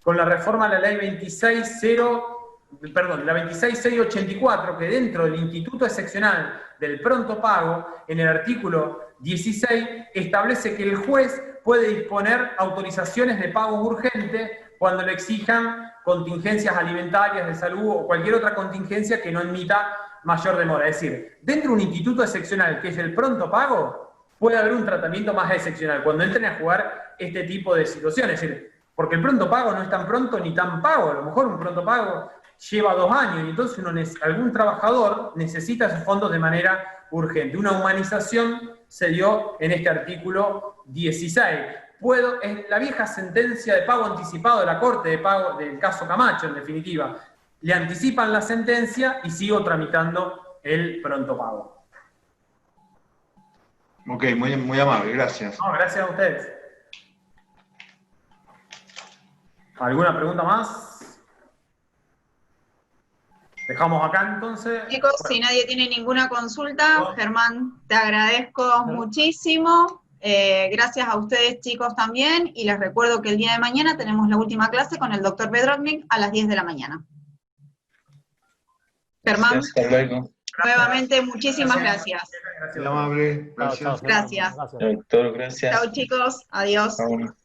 con la reforma de la ley 26684, que dentro del Instituto Excepcional del Pronto Pago, en el artículo 16, establece que el juez puede disponer autorizaciones de pago urgente cuando le exijan contingencias alimentarias, de salud o cualquier otra contingencia que no admita mayor demora. Es decir, dentro de un instituto excepcional que es el pronto pago, puede haber un tratamiento más excepcional cuando entren a jugar este tipo de situaciones. Es decir, porque el pronto pago no es tan pronto ni tan pago. A lo mejor un pronto pago lleva 2 años y entonces algún trabajador necesita esos fondos de manera urgente. Una humanización se dio en este artículo 16. Es la vieja sentencia de pago anticipado de la Corte de Pago del caso Camacho, en definitiva. Le anticipan la sentencia y sigo tramitando el pronto pago. Ok, muy amable, gracias. No, gracias a ustedes. ¿Alguna pregunta más? Dejamos acá entonces. Chicos, si nadie tiene ninguna consulta, Germán, te agradezco muchísimo. Gracias a ustedes, chicos, también. Y les recuerdo que el día de mañana tenemos la última clase con el doctor Bedrovnik a las 10 de la mañana. Germán, hasta luego. Nuevamente, muchísimas gracias. Muy amable, gracias. Gracias. Doctor, gracias. Chao, chicos. Adiós. Chao.